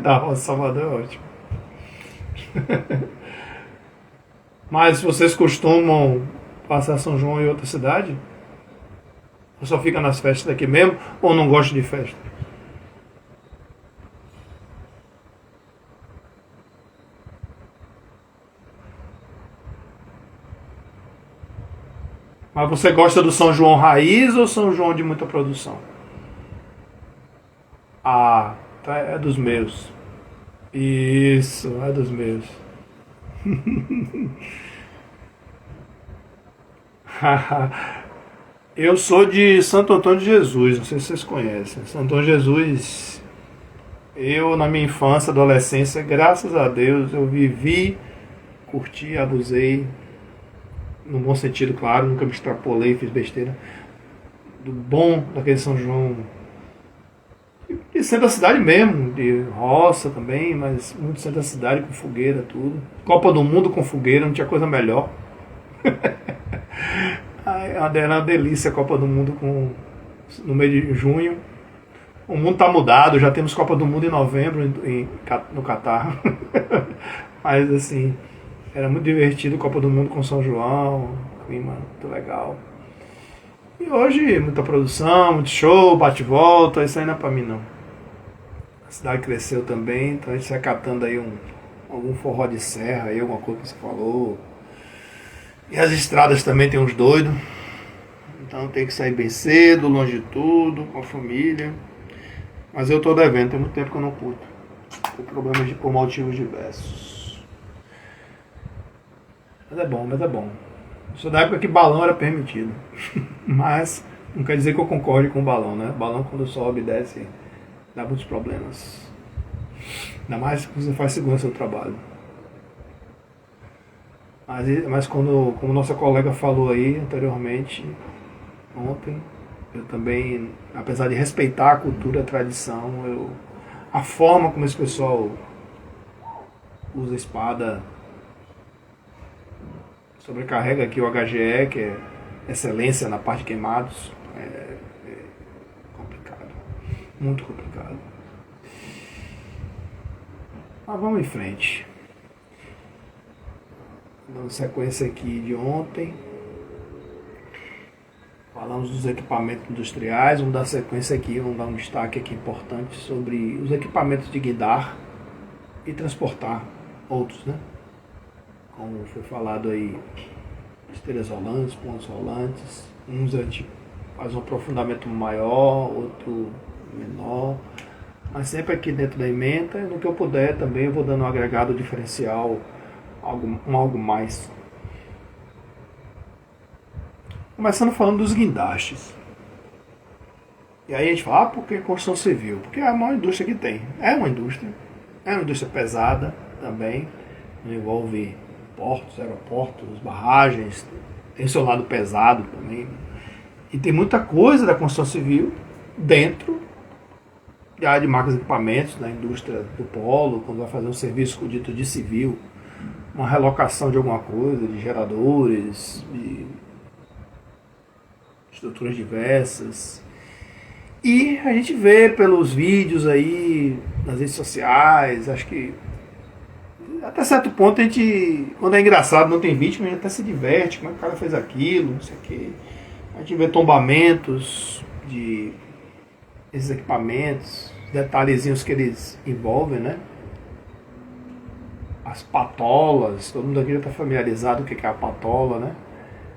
Da Roça Salvador é ótimo. Mas vocês costumam passar São João em outra cidade? Ou só fica nas festas daqui mesmo? Ou não gosta de festa? Mas você gosta do São João raiz ou São João de muita produção? Ah, tá, é dos meus. Isso, é dos meus. Eu sou de Santo Antônio de Jesus, não sei se vocês conhecem. Santo Antônio de Jesus, eu na minha infância, adolescência, graças a Deus, eu vivi, curti, abusei, no bom sentido, claro, nunca me extrapolei, fiz besteira, do bom daquele São João. E centro da cidade mesmo, de roça também, mas muito centro da cidade com fogueira, tudo. Copa do Mundo com fogueira, não tinha coisa melhor. Era uma delícia a Copa do Mundo no mês de junho. O mundo está mudado, já temos Copa do Mundo em novembro no Catar. Mas assim, era muito divertido Copa do Mundo com São João, clima muito legal. E hoje, muita produção, muito show, bate-volta, isso aí não é pra mim não. A cidade cresceu também, então a gente vai catando aí algum forró de serra, aí, alguma coisa que você falou. E as estradas também tem uns doidos. Então tem que sair bem cedo, longe de tudo, com a família. Mas eu tô devendo, tem muito tempo que eu não curto. Por problemas por motivos diversos. Mas é bom, mas é bom. Eu sou da época que balão era permitido. Mas não quer dizer que eu concorde com o balão, né? O balão quando sobe e desce dá muitos problemas. Ainda mais que você faz segurança do trabalho. Mas como nossa colega falou aí anteriormente, ontem, eu também, apesar de respeitar a cultura, a tradição, a forma como esse pessoal usa a espada sobrecarrega aqui o HGE, que é excelência na parte de queimados. É complicado, muito complicado. Mas vamos em frente. Dando sequência aqui de ontem, falamos dos equipamentos industriais. Vamos dar sequência aqui, vamos dar um destaque aqui importante sobre os equipamentos de guindar e transportar outros, né? Como foi falado aí, esteiras rolantes, pontos rolantes, uns a gente faz um aprofundamento maior, outro menor, mas sempre aqui dentro da ementa, no que eu puder também eu vou dando um agregado diferencial, algo mais. Começando falando dos guindastes. E aí a gente fala, por que construção civil? Porque é a maior indústria que tem. É uma indústria pesada também, envolve portos, aeroportos, barragens, tem seu lado pesado também. E tem muita coisa da construção civil dentro da área de máquinas e equipamentos, na indústria do polo, quando vai fazer um serviço dito de civil, uma relocação de alguma coisa, de geradores, de estruturas diversas. E a gente vê pelos vídeos aí, nas redes sociais, acho que até certo ponto a gente, quando é engraçado, não tem vítima, a gente até se diverte, como é que o cara fez aquilo, não sei o quê. A gente vê tombamentos desses equipamentos, detalhezinhos que eles envolvem, né? As patolas, todo mundo aqui já está familiarizado com o que é a patola, né?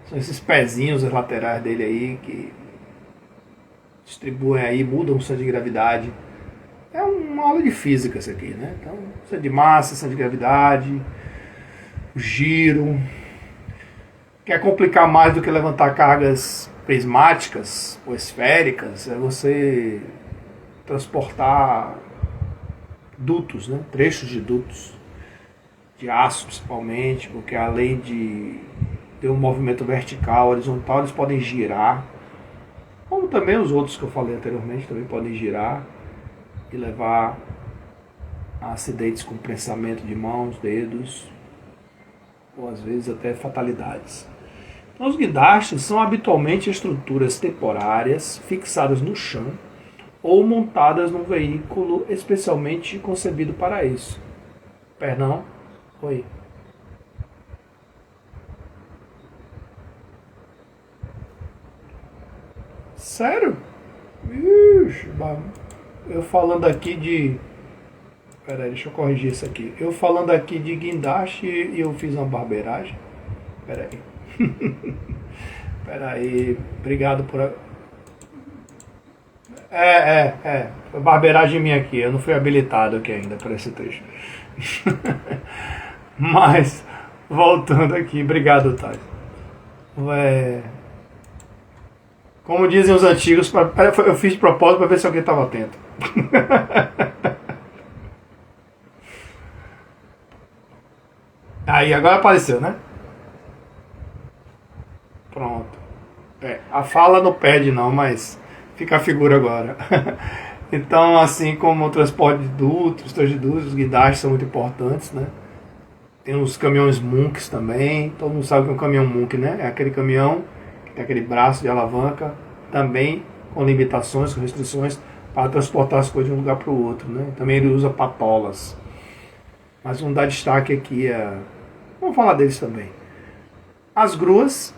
São esses pezinhos laterais dele aí que distribuem aí, mudam o centro de gravidade. É uma aula de física isso aqui, né? Então, centro de massa, centro de gravidade, o giro. Quer complicar mais do que levantar cargas prismáticas ou esféricas, é você transportar dutos, né? Trechos de dutos, de aço principalmente, porque além de ter um movimento vertical, horizontal, eles podem girar, como também os outros que eu falei anteriormente também podem girar e levar a acidentes com prensamento de mãos, dedos, ou às vezes até fatalidades. Os guindastes são habitualmente estruturas temporárias fixadas no chão ou montadas num veículo especialmente concebido para isso. Perdão? Oi. Sério? Ixi, eu falando aqui de... Peraí, deixa eu corrigir isso aqui. Eu falando aqui de guindaste e eu fiz uma barbeiragem. Peraí. Peraí. Obrigado por... Foi barbeiragem minha aqui. Eu não fui habilitado aqui ainda para esse trecho. Mas, voltando aqui. Obrigado, Thais. Como dizem os antigos, eu fiz de propósito para ver se alguém estava atento. Aí, agora apareceu, né? Pronto. A fala não perde não, mas fica a figura agora. Então, assim como o transporte de dutos, os guindastes são muito importantes, né? Tem os caminhões Munks também. Todo mundo sabe que é um caminhão Munk, né? É aquele caminhão que tem aquele braço de alavanca, também com limitações, com restrições, para transportar as coisas de um lugar para o outro, né? Também ele usa patolas. Mas vamos dar destaque aqui Vamos falar deles também. As gruas.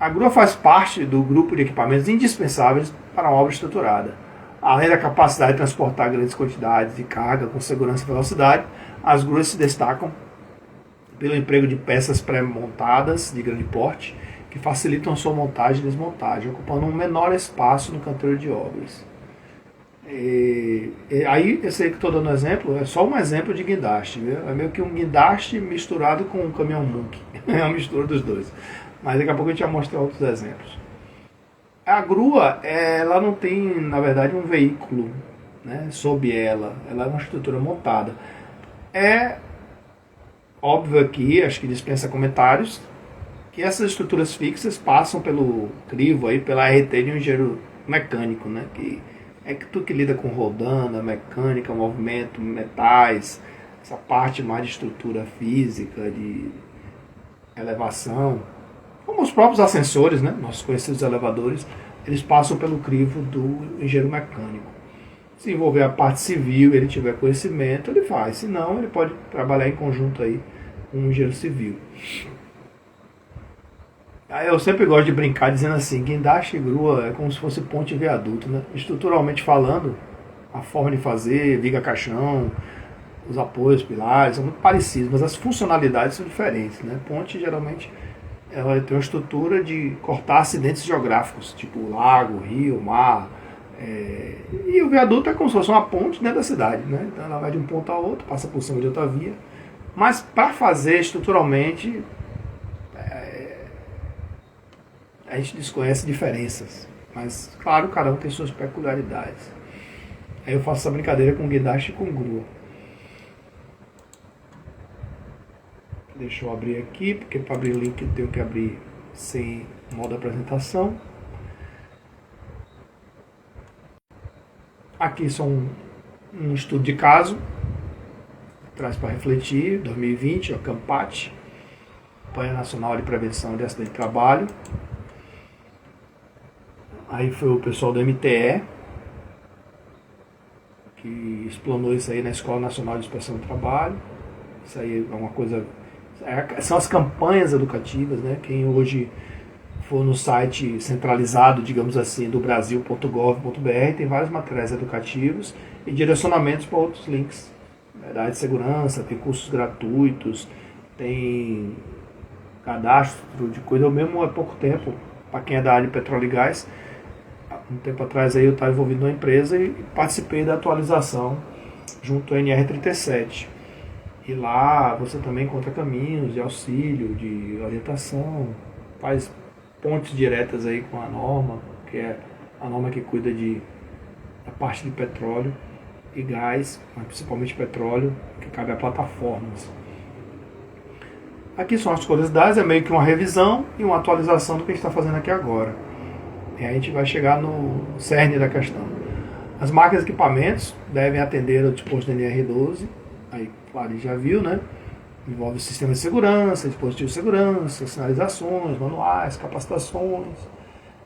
A grua faz parte do grupo de equipamentos indispensáveis para uma obra estruturada. Além da capacidade de transportar grandes quantidades de carga com segurança e velocidade, as gruas se destacam pelo emprego de peças pré-montadas de grande porte, que facilitam a sua montagem e desmontagem, ocupando um menor espaço no canteiro de obras. Aí, esse aí que estou dando exemplo, é só um exemplo de guindaste. Viu? É meio que um guindaste misturado com um caminhão Munk. É uma mistura dos dois. Mas daqui a pouco a gente vai mostrar outros exemplos. A grua, ela não tem, na verdade, um veículo, né, sob ela. Ela é uma estrutura montada. É óbvio aqui, acho que dispensa comentários, que essas estruturas fixas passam pelo crivo, aí, pela RT de um engenheiro mecânico, né, que é tudo que lida com rodana, mecânica, movimento, metais, essa parte mais de estrutura física, de elevação. Como os próprios ascensores, né, nossos conhecidos elevadores, eles passam pelo crivo do engenheiro mecânico. Se envolver a parte civil, ele tiver conhecimento, ele faz. Se não, ele pode trabalhar em conjunto aí com o engenheiro civil. Aí eu sempre gosto de brincar dizendo assim, guindaste e grua é como se fosse ponte e viaduto, né? Estruturalmente falando, a forma de fazer, viga caixão, os apoios, pilares, são muito parecidos, mas as funcionalidades são diferentes, né? Ponte geralmente ela tem uma estrutura de cortar acidentes geográficos, tipo lago, rio, mar. E o viaduto é como se fosse uma ponte dentro da cidade, né? Então ela vai de um ponto ao outro, passa por cima de outra via. Mas para fazer estruturalmente, a gente desconhece diferenças. Mas, claro, cada um tem suas peculiaridades. Aí eu faço essa brincadeira com guindaste e com grua. Deixa eu abrir aqui, porque para abrir o link eu tenho que abrir sem modo apresentação. Aqui são um estudo de caso, traz para refletir, 2020, a CAMPAT, Campanha Nacional de Prevenção de Acidente de Trabalho. Aí foi o pessoal do MTE, que explanou isso aí na Escola Nacional de Inspeção do Trabalho. Isso aí é uma coisa... São as campanhas educativas, né? Quem hoje for no site centralizado, digamos assim, do brasil.gov.br, tem vários materiais educativos e direcionamentos para outros links. Da área de segurança, tem cursos gratuitos, tem cadastro de coisa. Eu mesmo há pouco tempo, para quem é da área de petróleo e gás, um tempo atrás aí eu estava envolvido numa empresa e participei da atualização junto ao NR37. E lá você também encontra caminhos de auxílio, de orientação, faz pontes diretas aí com a norma, que é a norma que cuida da parte de petróleo e gás, mas principalmente petróleo, que cabe a plataformas. Aqui são as curiosidades, é meio que uma revisão e uma atualização do que a gente está fazendo aqui agora. E aí a gente vai chegar no cerne da questão. As máquinas e equipamentos devem atender ao disposto do NR12, aí claro, já viu, né? Envolve sistemas de segurança, dispositivos de segurança, sinalizações, manuais, capacitações.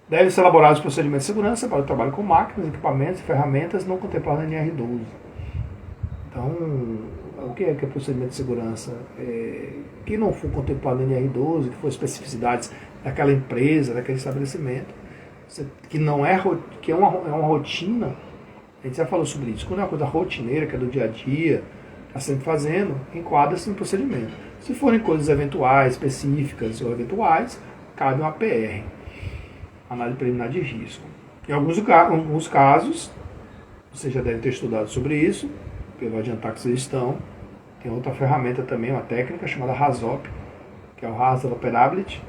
Devem ser elaborados procedimentos de segurança para o trabalho com máquinas, equipamentos e ferramentas não contemplados na NR12. Então, o que é procedimento de segurança? Que não for contemplado na NR12, que for especificidades daquela empresa, daquele estabelecimento, que não é, que é uma rotina. A gente já falou sobre isso. Quando é uma coisa rotineira, que é do dia a dia, está sempre fazendo, enquadra-se no procedimento. Se forem coisas eventuais, específicas ou eventuais, cabe uma PR, análise preliminar de risco. Em alguns casos, vocês já devem ter estudado sobre isso, eu vou adiantar que vocês estão. Tem outra ferramenta também, uma técnica chamada HAZOP, que é o Hazard Operability,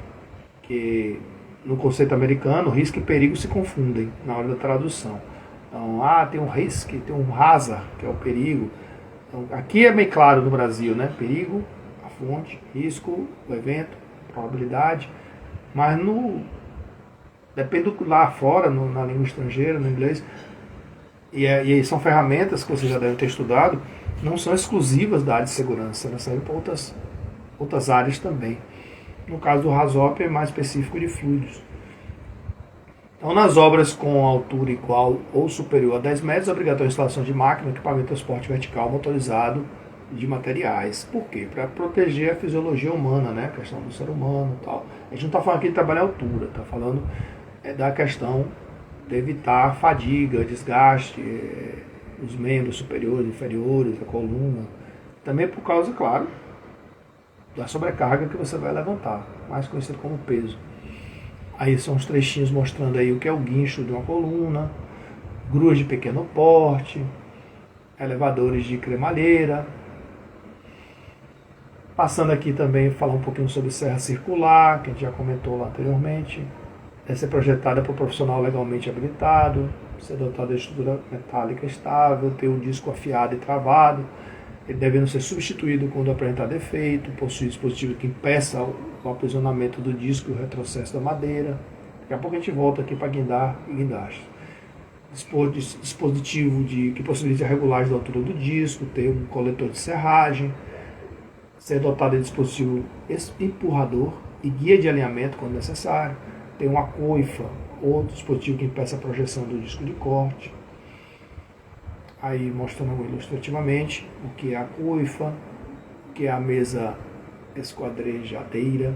que no conceito americano, risco e perigo se confundem na hora da tradução. Então, tem um risk, tem um hazard, que é o perigo. Então, aqui é bem claro no Brasil, né? Perigo, a fonte, risco, o evento, probabilidade. Mas depende do lá fora, na língua estrangeira, no inglês. E são ferramentas que vocês já devem ter estudado, não são exclusivas da área de segurança, elas servem para outras áreas também. No caso do HAZOP é mais específico de fluidos. Então, nas obras com altura igual ou superior a 10 metros, é obrigatória a instalação de máquina, equipamento de transporte vertical motorizado de materiais. Por quê? Para proteger a fisiologia humana, né? A questão do ser humano e tal. A gente não está falando aqui de trabalhar a altura, está falando da questão de evitar fadiga, desgaste, os membros superiores, inferiores, a coluna. Também por causa, claro, da sobrecarga que você vai levantar, mais conhecido como peso. Aí são os trechinhos mostrando aí o que é o guincho de uma coluna, gruas de pequeno porte, elevadores de cremalheira. Passando aqui também falar um pouquinho sobre serra circular, que a gente já comentou lá anteriormente. Deve ser projetada por um profissional legalmente habilitado, ser dotada de estrutura metálica estável, ter o disco afiado e travado. Ele devendo ser substituído quando apresentar defeito, possuir dispositivo que impeça o aprisionamento do disco e o retrocesso da madeira. Daqui a pouco a gente volta aqui para guindar e guindaste. Dispositivo que possibilite a regulagem da altura do disco, ter um coletor de serragem, ser dotado de dispositivo empurrador e guia de alinhamento quando necessário, ter uma coifa ou dispositivo que impeça a projeção do disco de corte. Aí mostrando ilustrativamente o que é a coifa, o que é a mesa esquadrejadeira,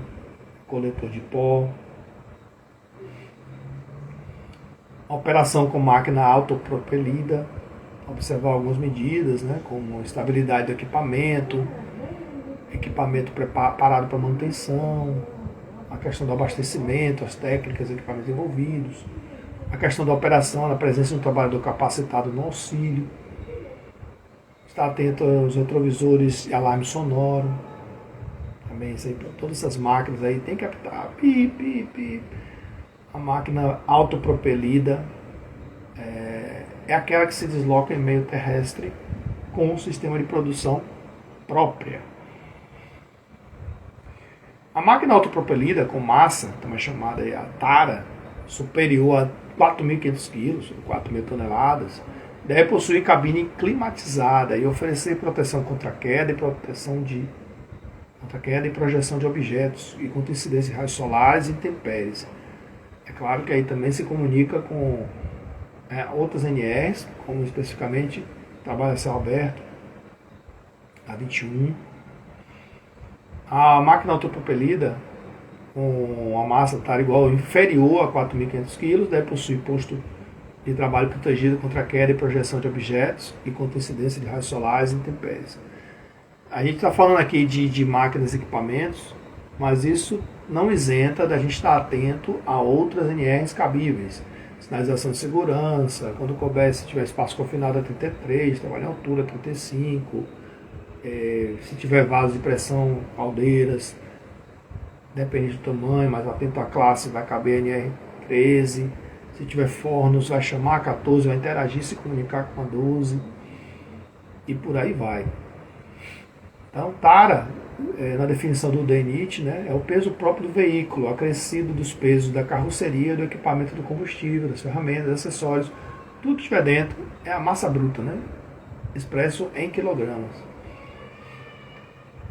coletor de pó. A operação com máquina autopropelida, observar algumas medidas, né, como estabilidade do equipamento preparado para manutenção, a questão do abastecimento, as técnicas, equipamentos envolvidos, a questão da operação, a presença de um trabalhador capacitado no auxílio, estar atento aos retrovisores e alarme sonoro, também isso aí, todas essas máquinas aí tem que apitar, pi, pi, pi. A máquina autopropelida é aquela que se desloca em meio terrestre com um sistema de produção própria. A máquina autopropelida com massa, também chamada a tara, superior a 4.500 kg, 4.000 toneladas, deve possuir cabine climatizada e oferecer proteção contra queda e projeção de objetos e contra incidência de raios solares e intempéries. É claro que aí também se comunica com outras NRs, como especificamente trabalha a céu aberto, a 21. A máquina autopropelida com a massa estar igual ou inferior a 4.500 kg deve possuir posto de trabalho protegido contra a queda e projeção de objetos e contra incidência de raios solares e intempéries. A gente está falando aqui de máquinas e equipamentos, mas isso não isenta da gente estar atento a outras NRs cabíveis. Sinalização de segurança, quando couber, se tiver espaço confinado a 33, trabalhar em altura 35, se tiver vasos de pressão, caldeiras, depende do tamanho, mas atento à classe, vai caber NR13. Se tiver fornos, vai chamar a 14, vai interagir, se comunicar com a 12 e por aí vai. Então, tara, na definição do DENIT, né, é o peso próprio do veículo, acrescido dos pesos da carroceria, do equipamento do combustível, das ferramentas, dos acessórios, tudo que estiver dentro é a massa bruta, né, expresso em quilogramas.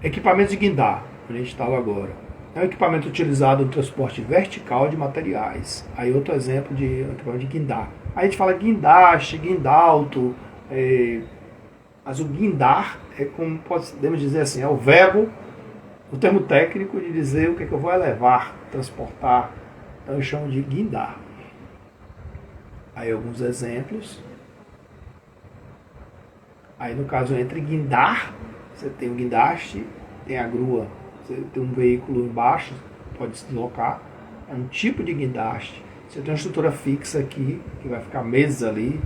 Equipamento de guindar, onde a gente estava agora. É um equipamento utilizado no transporte vertical de materiais. Aí outro exemplo de equipamento de guindar. Aí a gente fala guindaste, guindalto, mas o guindar é como podemos dizer assim, é o verbo, o termo técnico de dizer o que, é que eu vou elevar, transportar. Então eu chamo de guindar. Aí alguns exemplos. Aí no caso entre guindar, você tem o guindaste, tem a grua, você tem um veículo embaixo, pode se deslocar, é um tipo de guindaste. Você tem uma estrutura fixa aqui, que vai ficar meses ali,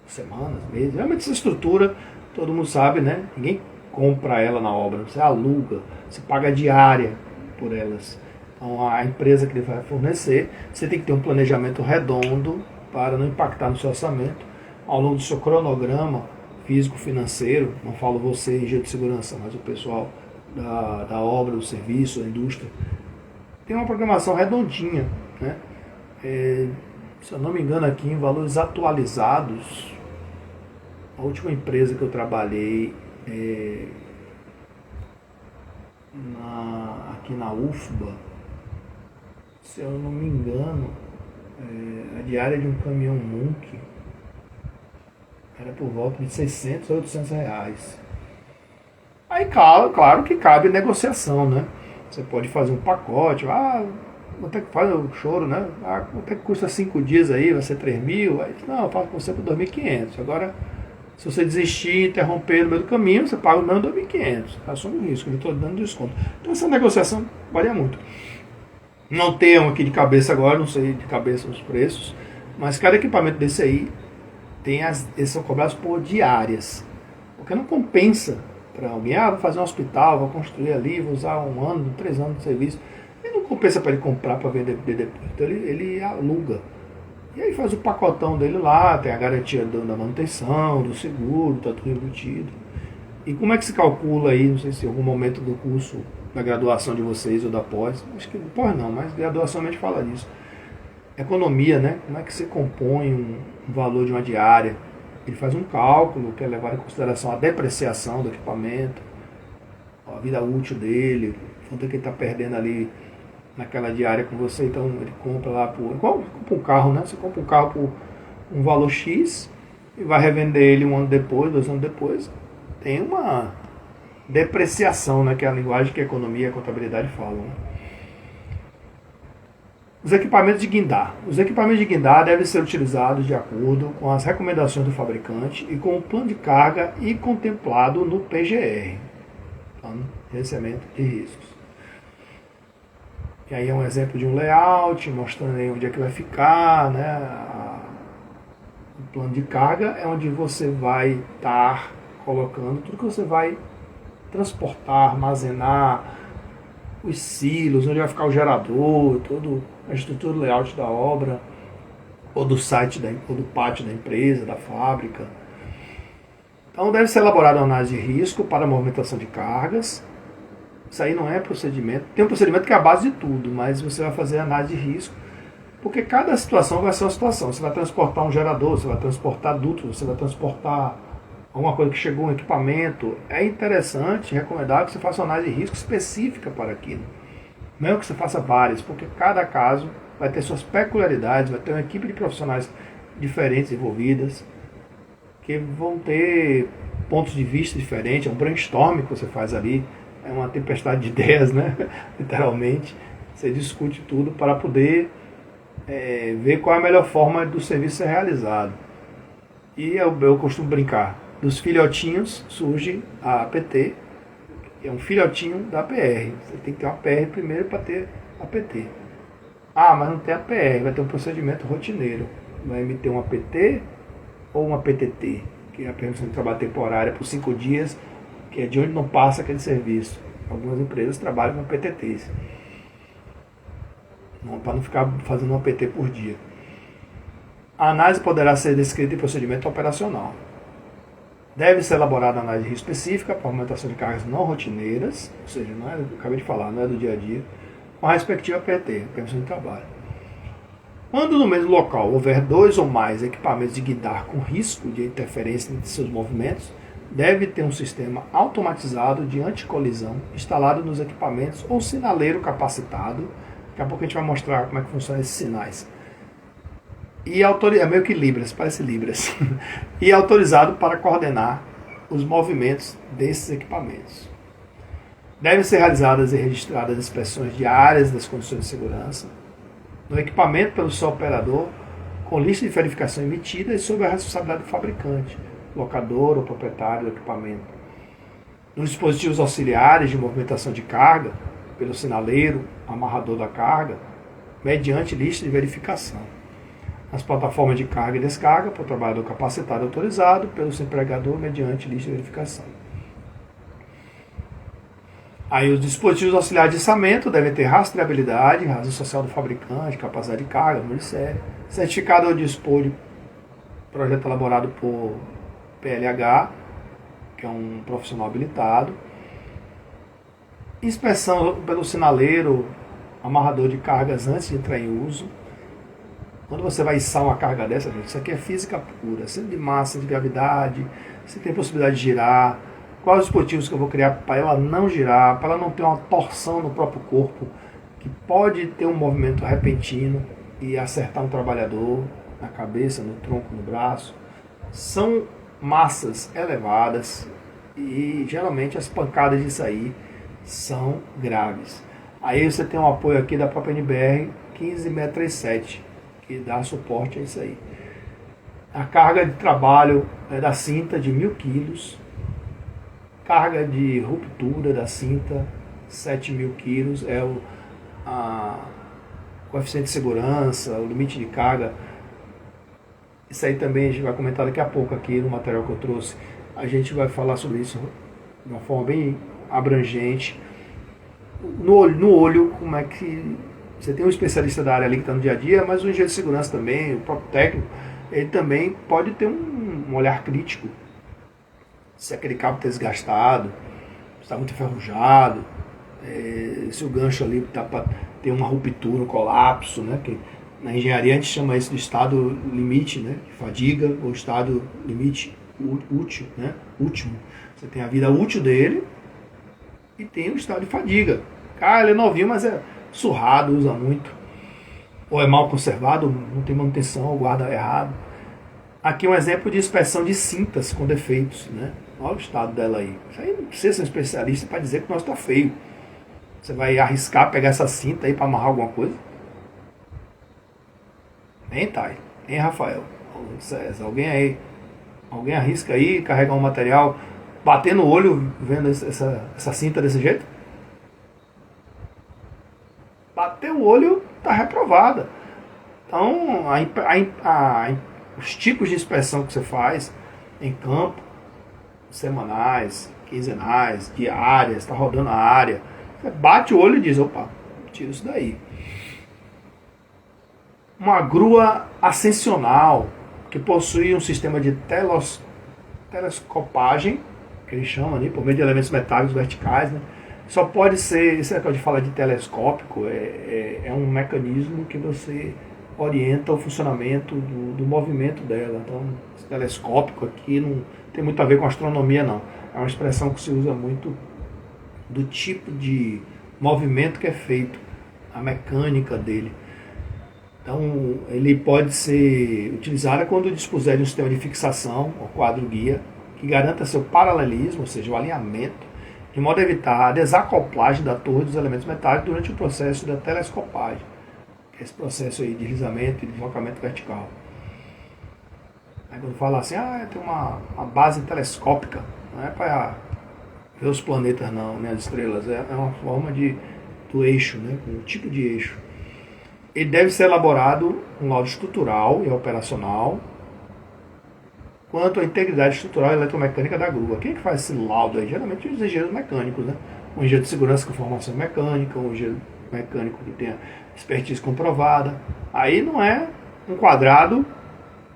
semanas, meses. Realmente essa estrutura, todo mundo sabe, né? Ninguém compra ela na obra, você aluga, você paga diária por elas. Então a empresa que ele vai fornecer, você tem que ter um planejamento redondo para não impactar no seu orçamento. Ao longo do seu cronograma físico-financeiro, não falo você, engenheiro de segurança, mas o pessoal da obra, do serviço, da indústria, tem uma programação redondinha, né? Se eu não me engano aqui, em valores atualizados, a última empresa que eu trabalhei aqui na UFBA, se eu não me engano, a diária de um caminhão Munk era por volta de 600 a 800 reais. Aí, claro que cabe negociação, né? Você pode fazer um pacote, quanto é que faz o choro, né? Quanto é que custa 5 dias aí, vai ser 3 mil? Aí, não, eu faço com você por 2.500. Agora, se você desistir, interromper no meio do caminho, você paga o mesmo 2.500. Assume o risco, eu estou dando desconto. Então essa negociação varia muito. Não tenho aqui de cabeça agora, não sei de cabeça os preços, mas cada equipamento desse aí eles são cobrados por diárias. Porque não compensa para alguém, vou fazer um hospital, vou construir ali, vou usar 1 ano, 3 anos de serviço. E não compensa para ele comprar para vender depois. Então ele aluga. E aí faz o pacotão dele lá, tem a garantia da manutenção, do seguro, está tudo embutido. E como é que se calcula aí, não sei se em algum momento do curso, da graduação de vocês ou da pós, acho que pós não, mas graduação a gente fala disso. Economia, né? Como é que você compõe um valor de uma diária? Ele faz um cálculo que é levar em consideração a depreciação do equipamento, a vida útil dele, quanto é que ele está perdendo ali naquela diária com você. Então ele compra lá igual compra um carro, né? Você compra um carro por um valor X e vai revender ele 1 ano depois, 2 anos depois. Tem uma depreciação, né? Que é a linguagem que a economia e a contabilidade falam, né? Os equipamentos de guindar. Os equipamentos de guindar devem ser utilizados de acordo com as recomendações do fabricante e com o plano de carga e contemplado no PGR, Plano de Gerenciamento de Riscos. E aí é um exemplo de um layout, mostrando aí onde é que vai ficar, né? O plano de carga é onde você vai estar colocando tudo que você vai transportar, armazenar, os silos, onde vai ficar o gerador, toda a estrutura do layout da obra, ou do site, ou do pátio da empresa, da fábrica. Então deve ser elaborada uma análise de risco para a movimentação de cargas. Isso aí não é procedimento. Tem um procedimento que é a base de tudo, mas você vai fazer análise de risco, porque cada situação vai ser uma situação. Você vai transportar um gerador, você vai transportar dutos, você vai transportar alguma coisa que chegou, um equipamento. É interessante, recomendável que você faça uma análise de risco específica para aquilo. Não é que você faça várias, porque cada caso vai ter suas peculiaridades, vai ter uma equipe de profissionais diferentes envolvidas, que vão ter pontos de vista diferentes, é um brainstorming que você faz ali, é uma tempestade de ideias, né? Literalmente. Você discute tudo para poder ver qual é a melhor forma do serviço ser realizado. E eu costumo brincar, dos filhotinhos surge a APT, que é um filhotinho da PR. Você tem que ter uma PR primeiro para ter a PT. Mas não tem a PR, vai ter um procedimento rotineiro. Vai emiter uma PT ou uma PTT, que é a permissão de trabalho temporária por 5 dias, que é de onde não passa aquele serviço. Algumas empresas trabalham com PTTs, para não ficar fazendo uma PT por dia. A análise poderá ser descrita em procedimento operacional. Deve ser elaborada análise de risco específica para aumentação de cargas não rotineiras, ou seja, não é, eu acabei de falar, não é do dia a dia, com a respectiva PT, permissão de trabalho. Quando no mesmo local houver 2 ou mais equipamentos de guindar com risco de interferência entre seus movimentos, deve ter um sistema automatizado de anticolisão instalado nos equipamentos ou sinaleiro capacitado. Daqui a pouco a gente vai mostrar como é que funcionam esses sinais. E é meio que Libras, parece Libras. E autorizado para coordenar os movimentos desses equipamentos. Devem ser realizadas e registradas inspeções diárias das condições de segurança no equipamento pelo seu operador, com lista de verificação emitida e sob a responsabilidade do fabricante, locador ou proprietário do equipamento. Nos dispositivos auxiliares de movimentação de carga, pelo sinaleiro, amarrador da carga, mediante lista de verificação. Nas plataformas de carga e descarga, para o trabalhador capacitado e autorizado, pelo seu empregador, mediante lista de verificação. Aí os dispositivos auxiliares de içamento devem ter rastreabilidade, razão social do fabricante, capacidade de carga, número de série, certificado ou dispor de projeto elaborado por PLH, que é um profissional habilitado, inspeção pelo sinaleiro, amarrador de cargas antes de entrar em uso. Quando você vai içar uma carga dessa, gente, isso aqui é física pura, centro de massa, de gravidade, se tem possibilidade de girar, quais os dispositivos que eu vou criar para ela não girar, para ela não ter uma torção no próprio corpo, que pode ter um movimento repentino e acertar um trabalhador na cabeça, no tronco, no braço. São massas elevadas e geralmente as pancadas disso aí são graves. Aí você tem um apoio aqui da própria NBR 15637, que dá suporte a isso aí. A carga de trabalho é da cinta de 1000 kg, carga de ruptura da cinta 7.000 kg, é o coeficiente de segurança, o limite de carga. Isso aí também a gente vai comentar daqui a pouco aqui no material que eu trouxe. A gente vai falar sobre isso de uma forma bem abrangente. No olho, como é que... Você tem um especialista da área ali que está no dia a dia, mas o engenheiro de segurança também, o próprio técnico, ele também pode ter um olhar crítico. Se aquele cabo está desgastado, se está muito enferrujado, se o gancho ali está para ter uma ruptura, um colapso, né? Que na engenharia a gente chama isso de estado limite, né? De fadiga, ou estado limite útil, né? Último. Você tem a vida útil dele e tem o estado de fadiga. Cara, ele é novinho, mas é surrado, usa muito. Ou é mal conservado, não tem manutenção, guarda errado. Aqui um exemplo de inspeção de cintas com defeitos, né? Olha o estado dela aí. Isso aí não precisa ser um especialista para dizer que o nosso está feio. Você vai arriscar pegar essa cinta aí para amarrar alguma coisa? Hein, Thay? Hein, Rafael? César, alguém arrisca aí, carregar um material, bater no olho vendo essa cinta desse jeito? Bater o olho, está reprovada. Então, os tipos de inspeção que você faz em campo, semanais, quinzenais, diárias, está rodando a área, você bate o olho e diz, opa, tira isso daí. Uma grua ascensional, que possui um sistema de telescopagem, que eles chamam ali, por meio de elementos metálicos verticais, né? Só pode ser, esse negócio de falar de telescópico, é um mecanismo que você orienta o funcionamento do movimento dela. Então, esse telescópico aqui não tem muito a ver com astronomia, não. É uma expressão que se usa muito do tipo de movimento que é feito, a mecânica dele. Então, ele pode ser utilizado quando dispuser de um sistema de fixação, ou quadro guia, que garanta seu paralelismo, ou seja, o alinhamento, de modo a evitar a desacoplagem da torre dos elementos metálicos durante o processo da telescopagem, que é esse processo aí de deslizamento e deslocamento vertical. Aí quando fala assim, tem uma base telescópica, não é para ver os planetas não, nem as estrelas, é uma forma do eixo, né, um tipo de eixo. Ele deve ser elaborado um laudo estrutural e operacional quanto à integridade estrutural e eletromecânica da grua. Quem é que faz esse laudo aí? Geralmente os engenheiros mecânicos, né? Um engenheiro de segurança com formação mecânica, um engenheiro mecânico que tenha expertise comprovada. Aí não é um quadrado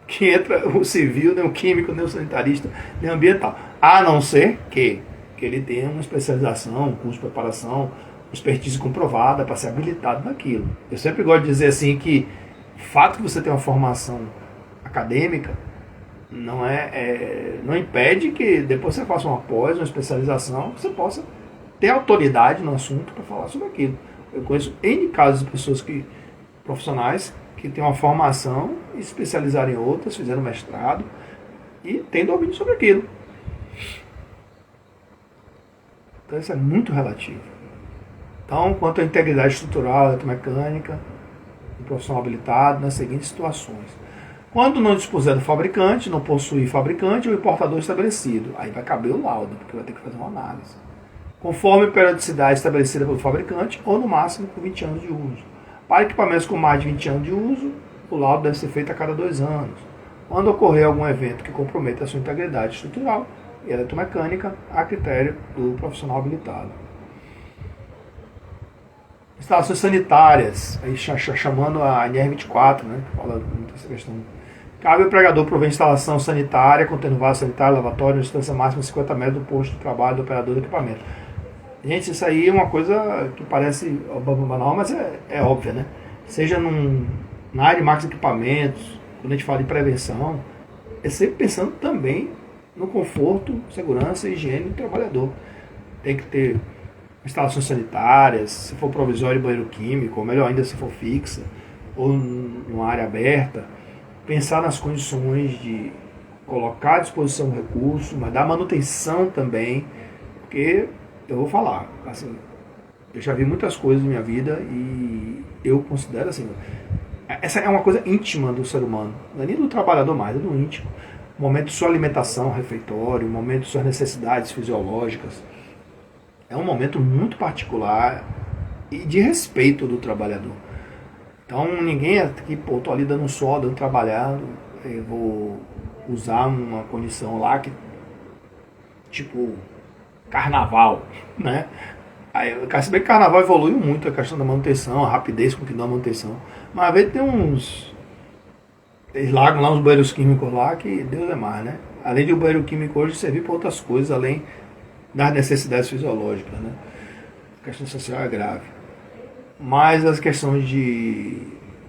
que entra o civil, nem o químico, nem o sanitarista, nem o ambiental. A não ser que ele tenha uma especialização, um curso de preparação, expertise comprovada para ser habilitado naquilo. Eu sempre gosto de dizer assim que o fato de você ter uma formação acadêmica não impede que depois você faça uma pós, uma especialização, você possa ter autoridade no assunto para falar sobre aquilo. Eu conheço N casos de pessoas profissionais que têm uma formação, especializaram em outras, fizeram mestrado e têm domínio sobre aquilo. Então isso é muito relativo. Então, quanto à integridade estrutural, eletromecânica, o profissional habilitado nas seguintes situações. Quando não dispuser do fabricante, não possuir fabricante ou importador estabelecido, aí vai caber o laudo, porque vai ter que fazer uma análise. Conforme a periodicidade estabelecida pelo fabricante, ou no máximo por 20 anos de uso. Para equipamentos com mais de 20 anos de uso, o laudo deve ser feito a cada 2 anos. Quando ocorrer algum evento que comprometa a sua integridade estrutural e eletromecânica, a critério do profissional habilitado. Instalações sanitárias, aí chamando a NR24, né, que fala muito dessa questão. Cabe ao empregador prover instalação sanitária, contendo vaso sanitário, lavatório, na distância máxima de 50 metros do posto de trabalho do operador do equipamento. Gente, isso aí é uma coisa que parece banal, mas é óbvia, né? Seja na área de máquinas e equipamentos, quando a gente fala de prevenção, é sempre pensando também no conforto, segurança e higiene do trabalhador. Tem que ter instalações sanitárias, se for provisório, banheiro químico, ou melhor ainda se for fixa, ou numa área aberta. Pensar nas condições de colocar à disposição o recurso, mas dar manutenção também, porque eu vou falar, assim, eu já vi muitas coisas na minha vida e eu considero assim, essa é uma coisa íntima do ser humano, não é nem do trabalhador mais, é do íntimo. O momento de sua alimentação, refeitório, o momento de suas necessidades fisiológicas, é um momento muito particular e de respeito do trabalhador. Então ninguém aqui, pô, tô ali dando sol, dando trabalhando, eu vou usar uma condição lá que, tipo, carnaval, né? Aí, se bem que carnaval evoluiu muito a questão da manutenção, a rapidez com que dá a manutenção. Mas às vezes tem eles largam lá uns banheiros químicos lá que Deus é mais, né? Além de o banheiro químico hoje servir para outras coisas, além das necessidades fisiológicas, né? A questão social é grave. Mas as questões de...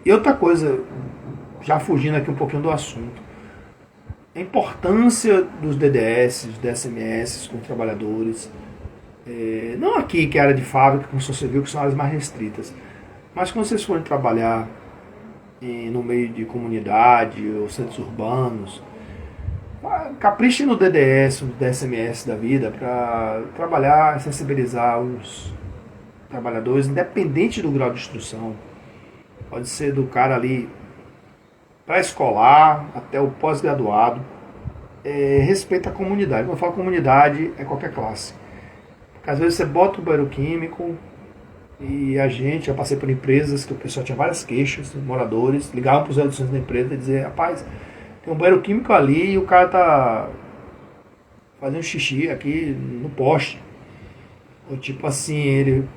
E outra coisa, já fugindo aqui um pouquinho do assunto, a importância dos DDS, dos DSMS com os trabalhadores, não aqui que é área de fábrica, construção civil, que são áreas mais restritas, mas quando vocês forem trabalhar no meio de comunidade ou centros urbanos, caprichem no DDS, no DSMS da vida, para trabalhar e sensibilizar os trabalhadores, independente do grau de instrução. Pode ser do cara ali pré-escolar até o pós-graduado. Respeita a comunidade. Quando eu falo comunidade, é qualquer classe. Porque às vezes você bota o banheiro químico e já passei por empresas que o pessoal tinha várias queixas, moradores, ligavam para os reduções da empresa e diziam, rapaz, tem um banheiro químico ali e o cara tá fazendo xixi aqui no poste. Ou tipo assim, ele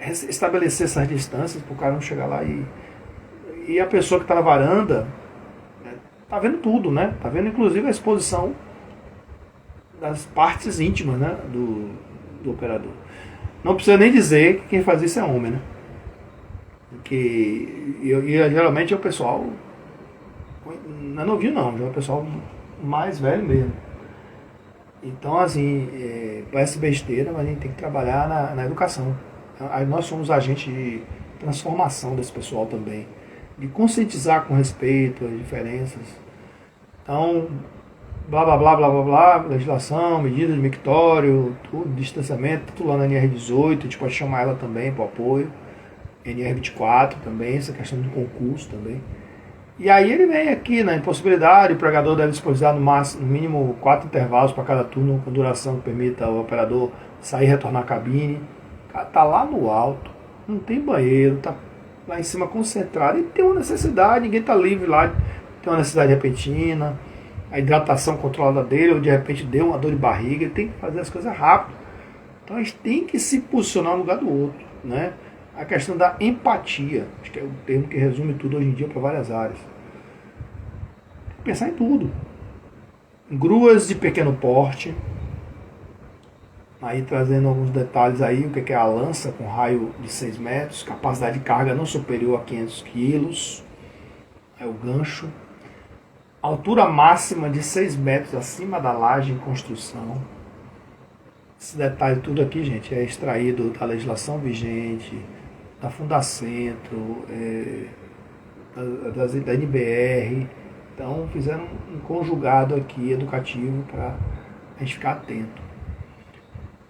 estabelecer essas distâncias para o cara não chegar lá e a pessoa que está na varanda tá vendo tudo, né? Tá vendo inclusive a exposição das partes íntimas, né, do operador. Não precisa nem dizer que quem faz isso é homem, né? Porque geralmente é o pessoal, não é novinho não, já é o pessoal mais velho mesmo. Então assim, parece besteira, mas a gente tem que trabalhar na educação. Aí nós somos agentes de transformação desse pessoal também, de conscientizar com respeito às diferenças. Então, blá blá blá blá blá blá, legislação, medidas de mictório, tudo, distanciamento, tudo lá na NR18, a gente pode chamar ela também para o apoio, NR24 também, essa questão do concurso também. E aí ele vem aqui na impossibilidade, o empregador deve disponibilizar no mínimo 4 intervalos para cada turno, com duração que permita ao operador sair e retornar à cabine. O cara tá lá no alto, não tem banheiro, tá lá em cima concentrado, e tem uma necessidade, ninguém tá livre lá, tem uma necessidade repentina, a hidratação controlada dele, ou de repente deu uma dor de barriga, ele tem que fazer as coisas rápido. Então a gente tem que se posicionar no lugar do outro, né? A questão da empatia, acho que é o termo que resume tudo hoje em dia para várias áreas. Tem que pensar em tudo. Gruas de pequeno porte, aí trazendo alguns detalhes aí, o que é a lança com raio de 6 metros, capacidade de carga não superior a 500 quilos, é o gancho. altura máxima de 6 metros acima da laje em construção. Esse detalhe tudo aqui, gente, é extraído da legislação vigente, da Fundacentro, da NBR. Então fizeram um conjugado aqui educativo para a gente ficar atento.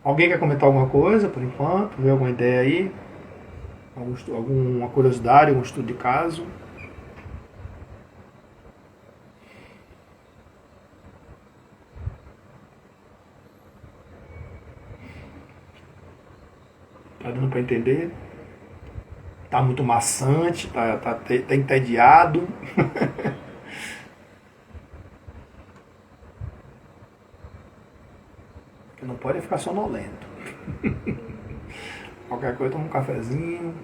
Alguém quer comentar alguma coisa por enquanto? Ver alguma ideia aí? Alguma curiosidade, algum estudo de caso? Tá dando para entender? Tá muito maçante, tá entediado. Não pode ficar sonolento. Qualquer coisa, toma um cafezinho.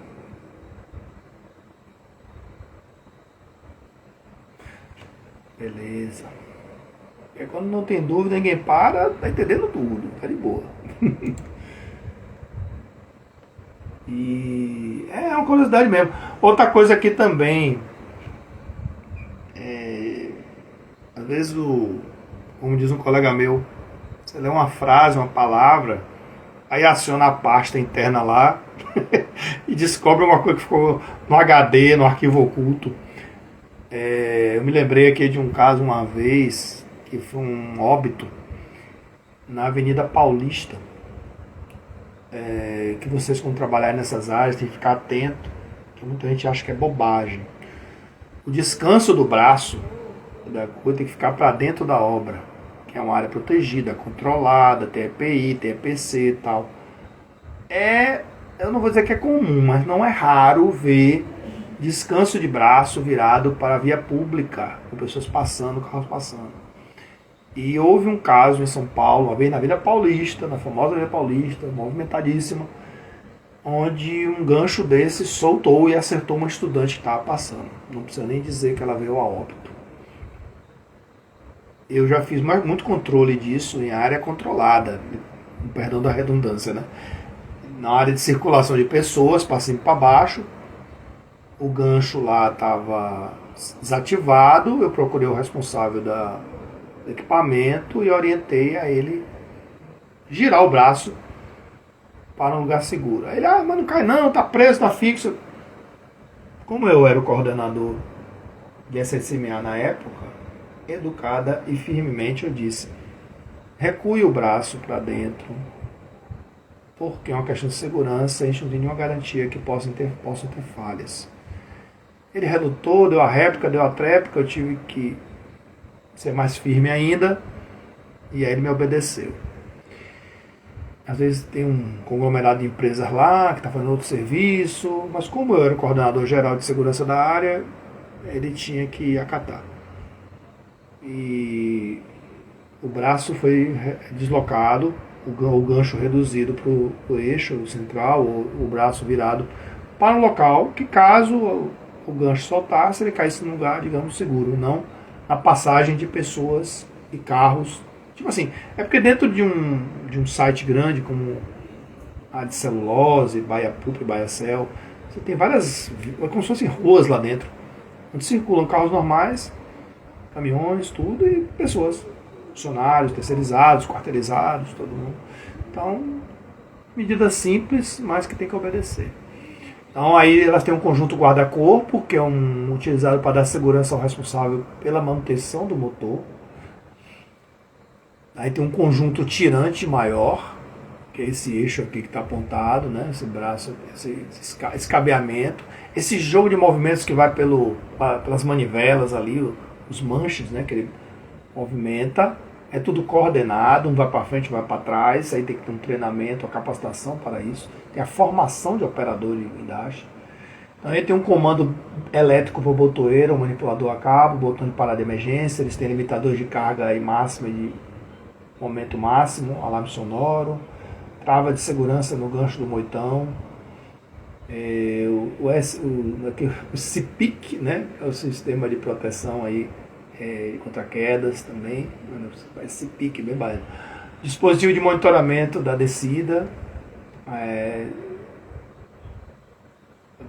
Beleza. Porque quando não tem dúvida, ninguém para, tá entendendo tudo, tá de boa. E é uma curiosidade mesmo. Outra coisa aqui também, às vezes, como diz um colega meu, você lê uma frase, uma palavra, aí aciona a pasta interna lá e descobre uma coisa que ficou no HD, no arquivo oculto. Eu me lembrei aqui de um caso uma vez, que foi um óbito na Avenida Paulista. Que vocês, quando trabalharem nessas áreas, tem que ficar atento, que muita gente acha que é bobagem. O descanso do braço da coisa tem que ficar para dentro da obra, que é uma área protegida, controlada, tem EPI, tem EPC e tal. Eu não vou dizer que é comum, mas não é raro ver descanso de braço virado para a via pública, com pessoas passando, carros passando. E houve um caso em São Paulo, uma vez na Avenida Paulista, na famosa Avenida Paulista, movimentadíssima, onde um gancho desse soltou e acertou uma estudante que estava passando. Não precisa nem dizer que ela veio a óbito. Eu já fiz muito controle disso em área controlada, perdão da redundância, né? Na área de circulação de pessoas, para cima e para baixo, o gancho lá estava desativado, eu procurei o responsável do equipamento e orientei a ele girar o braço para um lugar seguro. Aí ele, mas não cai não, tá preso, tá fixo. Como eu era o coordenador de SSMA na época, educada e firmemente eu disse: recue o braço para dentro, porque é uma questão de segurança, a gente não tem nenhuma garantia que possam ter falhas. Ele relutou, deu a réplica, deu a tréplica, eu tive que ser mais firme ainda, e aí ele me obedeceu. Às vezes tem um conglomerado de empresas lá, que está fazendo outro serviço, mas como eu era o coordenador geral de segurança da área, ele tinha que acatar. E o braço foi deslocado, o gancho reduzido para o eixo central, o braço virado para um local que, caso o gancho soltasse, ele caísse num lugar, digamos, seguro, não na passagem de pessoas e carros. Tipo assim, é porque dentro de um site grande como a de Celulose, Baia Pup, Baia Cel, você tem várias, como se fossem ruas lá dentro, onde circulam carros normais, caminhões, tudo, e pessoas, funcionários, terceirizados, quarteirizados, todo mundo. Então, medida simples, mas que tem que obedecer. Então aí elas têm um conjunto guarda-corpo, que é utilizado para dar segurança ao responsável pela manutenção do motor. Aí tem um conjunto tirante maior, que é esse eixo aqui que está apontado, né? Esse braço, esse cabeamento. Esse jogo de movimentos que vai pelas manivelas ali, os manches, né? Que ele movimenta. É tudo coordenado, um vai para frente, um vai para trás. Aí tem que ter um treinamento, uma capacitação para isso. Tem a formação de operador de guindaste. Então aí tem um comando elétrico para o botoeiro, um manipulador a cabo, botão de parada de emergência. Eles têm limitadores de carga e máxima e de momento máximo, alarme sonoro, trava de segurança no gancho do moitão. O CPIC, né? É o sistema de proteção aí, contra quedas também. Esse CPIC, bem básico. Dispositivo de monitoramento da descida.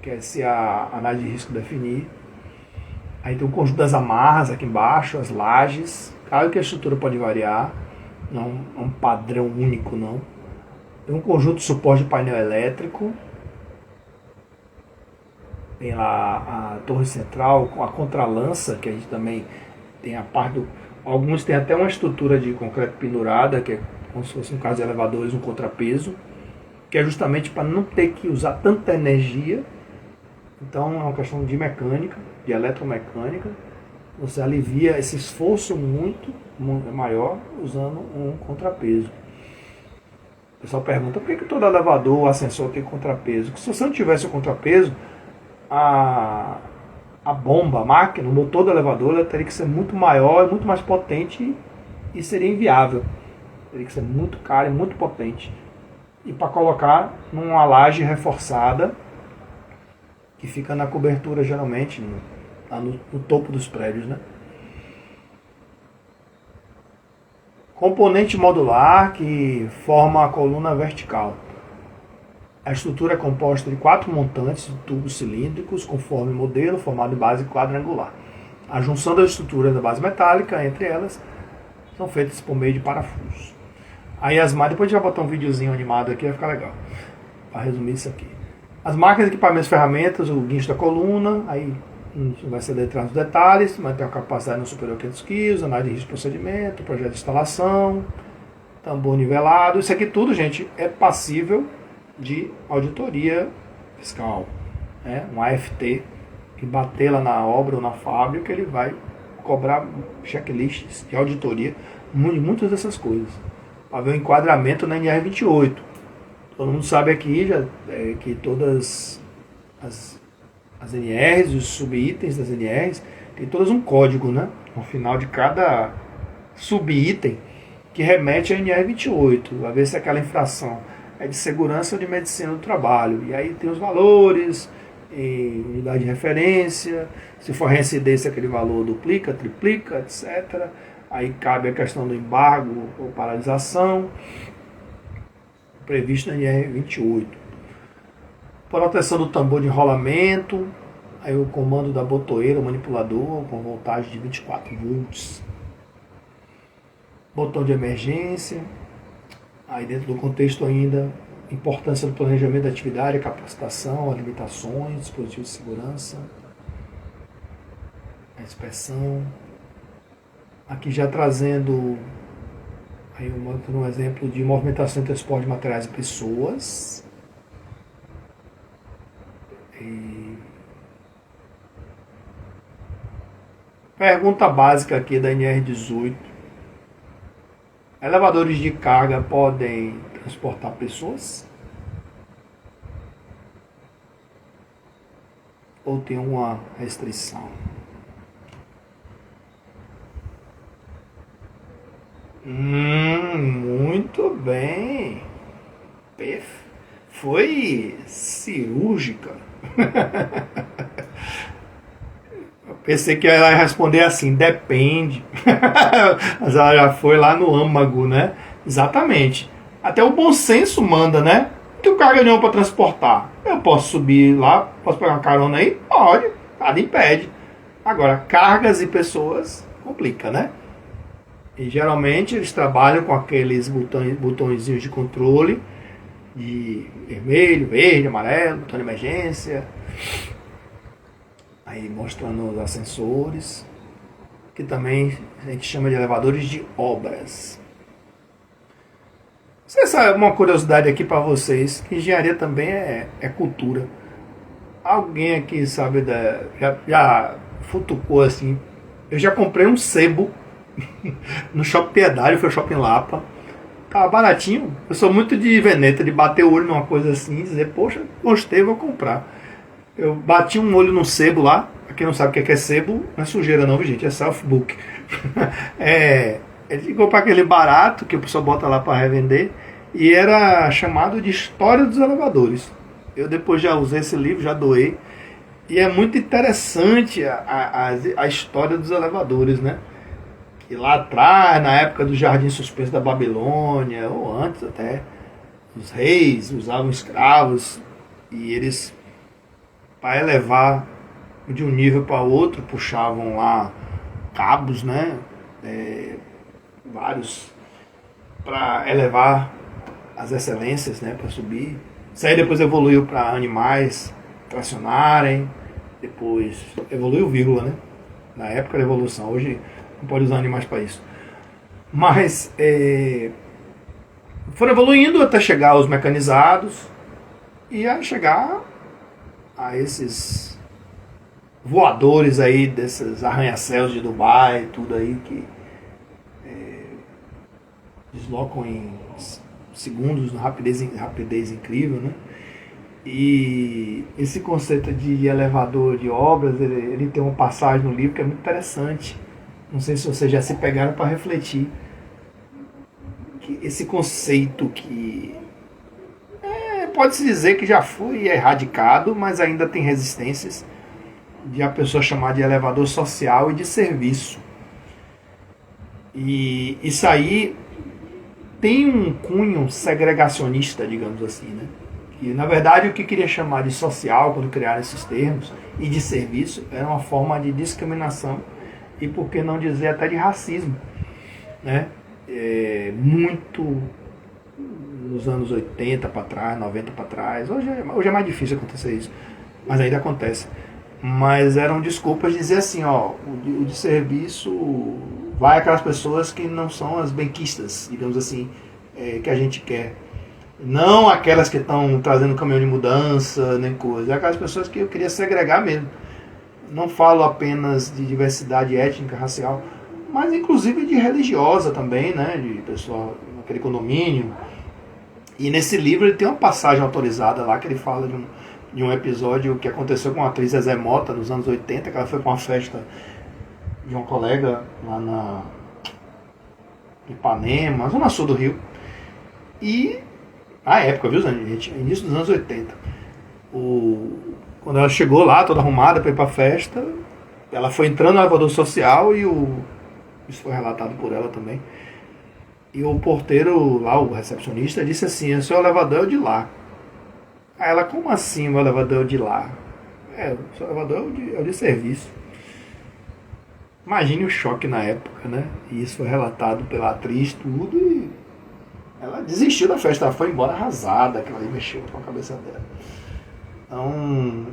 Que é se a análise de risco definir. Aí tem o conjunto das amarras aqui embaixo, as lajes. Claro que a estrutura pode variar, não é um padrão único não. Tem um conjunto de suporte de painel elétrico. Tem lá a torre central com a contralança, que a gente também tem a parte do... Alguns têm até uma estrutura de concreto pendurada, que é como se fosse, no caso de elevadores, um contrapeso, que é justamente para não ter que usar tanta energia. Então é uma questão de mecânica, de eletromecânica. Você alivia esse esforço muito maior usando um contrapeso. O pessoal pergunta por que todo elevador ou ascensor tem contrapeso? Porque se você não tivesse o contrapeso, a bomba, a máquina, o motor do elevador, ela teria que ser muito maior, muito mais potente e seria inviável. Teria que ser muito caro e muito potente. E para colocar numa laje reforçada, que fica na cobertura geralmente, no topo dos prédios, né? Componente modular que forma a coluna vertical. A estrutura é composta de 4 montantes de tubos cilíndricos, conforme modelo, formado de base quadrangular. A junção da estrutura da base metálica entre elas são feitas por meio de parafusos. Aí depois a gente vai botar um videozinho animado aqui, vai ficar legal, para resumir isso aqui. As máquinas, equipamentos, ferramentas, o guincho da coluna, aí vai ser letrado os detalhes, mas tem uma capacidade não superior a 500 kg, análise de risco de procedimento, projeto de instalação, tambor nivelado. Isso aqui tudo, gente, é passível de auditoria fiscal, né? Um AFT, que bater lá na obra ou na fábrica, ele vai cobrar checklists de auditoria de muitas dessas coisas, para ver o enquadramento na NR28. Todo mundo sabe aqui que todas as NRs, os subitens das NRs, tem todas um código, né? No final de cada subitem que remete à NR28, a ver se aquela infração é de segurança ou de medicina do trabalho. E aí tem os valores, unidade de referência, se for reincidência aquele valor duplica, triplica, etc. Aí cabe a questão do embargo ou paralisação, previsto na NR28. Proteção do tambor de enrolamento, aí o comando da botoeira, o manipulador, com voltagem de 24 volts. Botão de emergência. Aí dentro do contexto ainda, importância do planejamento da atividade, a capacitação, as limitações, dispositivos de segurança, a inspeção. Aqui já trazendo aí um exemplo de movimentação e transporte de materiais e pessoas. Pergunta básica aqui da NR18. Elevadores de carga podem transportar pessoas? Ou tem uma restrição? Muito bem. Foi cirúrgica. Eu pensei que ela ia responder assim, depende. Mas ela já foi lá no âmago, né? Exatamente. Até o bom senso manda, né? Não tenho carga nenhuma para transportar. Eu posso subir lá, posso pegar uma carona aí? Pode, nada impede. Agora, cargas e pessoas complica, né? E geralmente eles trabalham com aqueles botõezinhos de controle, de vermelho, verde, amarelo, botão de emergência. Aí mostrando os ascensores, que também a gente chama de elevadores de obras. Você sabe uma curiosidade aqui para vocês, que engenharia também é cultura. Alguém aqui sabe, já futucou assim, eu já comprei um sebo no Shopping Piedade, foi o Shopping Lapa. Tava baratinho. Eu sou muito de veneta, de bater o olho numa coisa assim e dizer, poxa, gostei, vou comprar. Eu bati um olho no sebo lá. Pra quem não sabe o que é sebo, não é sujeira não, gente, é self-book. Ele ligou para aquele barato que o pessoal bota lá para revender e era chamado de História dos Elevadores. Eu depois já usei esse livro, já doei. E é muito interessante a história dos elevadores, né? E lá atrás, na época do Jardim Suspenso da Babilônia, ou antes até, os reis usavam escravos e eles, para elevar de um nível para outro, puxavam lá cabos, né? Vários, para elevar as excelências, né? Para subir. Isso aí depois evoluiu para animais tracionarem, depois evoluiu vírgula, né? Na época da evolução, hoje não pode usar animais para isso. Mas foram evoluindo até chegar aos mecanizados e a chegar a esses voadores aí, desses arranha-céus de Dubai, tudo aí que deslocam em segundos, rapidez incrível, né? E esse conceito de elevador de obras, ele tem uma passagem no livro que é muito interessante. Não sei se vocês já se pegaram para refletir. Que esse conceito que pode-se dizer que já foi erradicado, mas ainda tem resistências, de a pessoa chamar de elevador social e de serviço. E isso aí tem um cunho segregacionista, digamos assim, né? E, na verdade, o que queria chamar de social, quando criaram esses termos, e de serviço, era uma forma de discriminação e, por que não dizer, até de racismo, né? Muito nos anos 80 para trás, 90 para trás. Hoje é mais difícil acontecer isso, mas ainda acontece. Mas eram desculpas de dizer assim, ó, o de serviço vai aquelas pessoas que não são as benquistas, digamos assim, que a gente quer. Não aquelas que estão trazendo caminhão de mudança, nem coisa. É aquelas pessoas que eu queria segregar mesmo. Não falo apenas de diversidade étnica, racial, mas inclusive de religiosa também, né? De pessoal naquele condomínio. E nesse livro ele tem uma passagem autorizada lá que ele fala de um episódio que aconteceu com a atriz Zezé Mota nos anos 80, que ela foi para uma festa de uma colega lá na Ipanema, zona sul do Rio. E na época, viu, gente? Início dos anos 80. Quando ela chegou lá, toda arrumada para ir para a festa, ela foi entrando no elevador social e isso foi relatado por ela também. E o porteiro lá, o recepcionista, disse assim: o seu elevador é o de lá. Aí ela: como assim o elevador é o de lá? O seu elevador é o de serviço. Imagine o choque na época, né? E isso foi relatado pela atriz, tudo, e ela desistiu da festa, ela foi embora arrasada, aquilo ali mexeu com a cabeça dela. Então,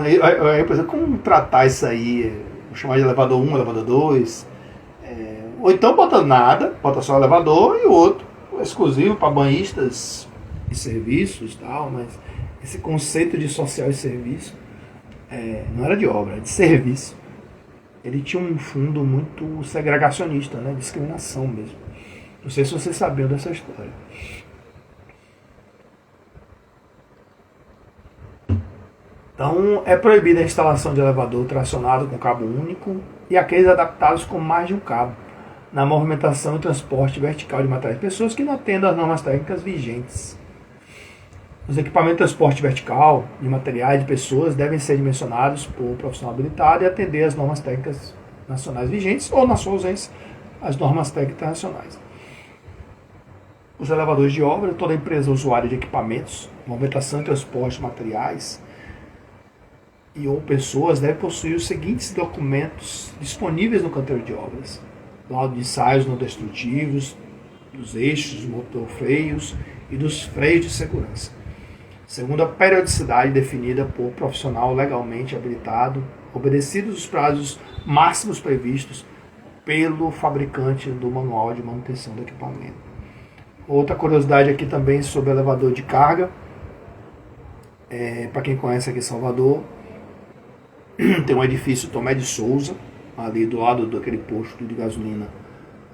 aí, por exemplo, como tratar isso aí? Vou chamar de elevador 1, elevador 2. Ou então bota nada, bota só o elevador e o outro exclusivo para banhistas e serviços e tal, mas esse conceito de social e serviço não era de obra, era de serviço. Ele tinha um fundo muito segregacionista, né? Discriminação mesmo. Não sei se vocês sabiam dessa história. Então, é proibida a instalação de elevador tracionado com cabo único e aqueles adaptados com mais de um cabo na movimentação e transporte vertical de materiais e pessoas que não atendam às normas técnicas vigentes. Os equipamentos de transporte vertical de materiais e pessoas devem ser dimensionados por profissional habilitado e atender às normas técnicas nacionais vigentes ou, na sua ausência, às normas técnicas internacionais. Os elevadores de obra, toda empresa usuária de equipamentos, movimentação e transporte de materiais e ou pessoas deve possuir os seguintes documentos disponíveis no canteiro de obras: laudo de ensaios não destrutivos, dos eixos, dos motor-freios e dos freios de segurança, segundo a periodicidade definida por profissional legalmente habilitado, obedecidos os prazos máximos previstos pelo fabricante do manual de manutenção do equipamento. Outra curiosidade aqui também sobre elevador de carga, para quem conhece aqui em Salvador, tem um edifício Tomé de Souza, ali do lado daquele posto de gasolina,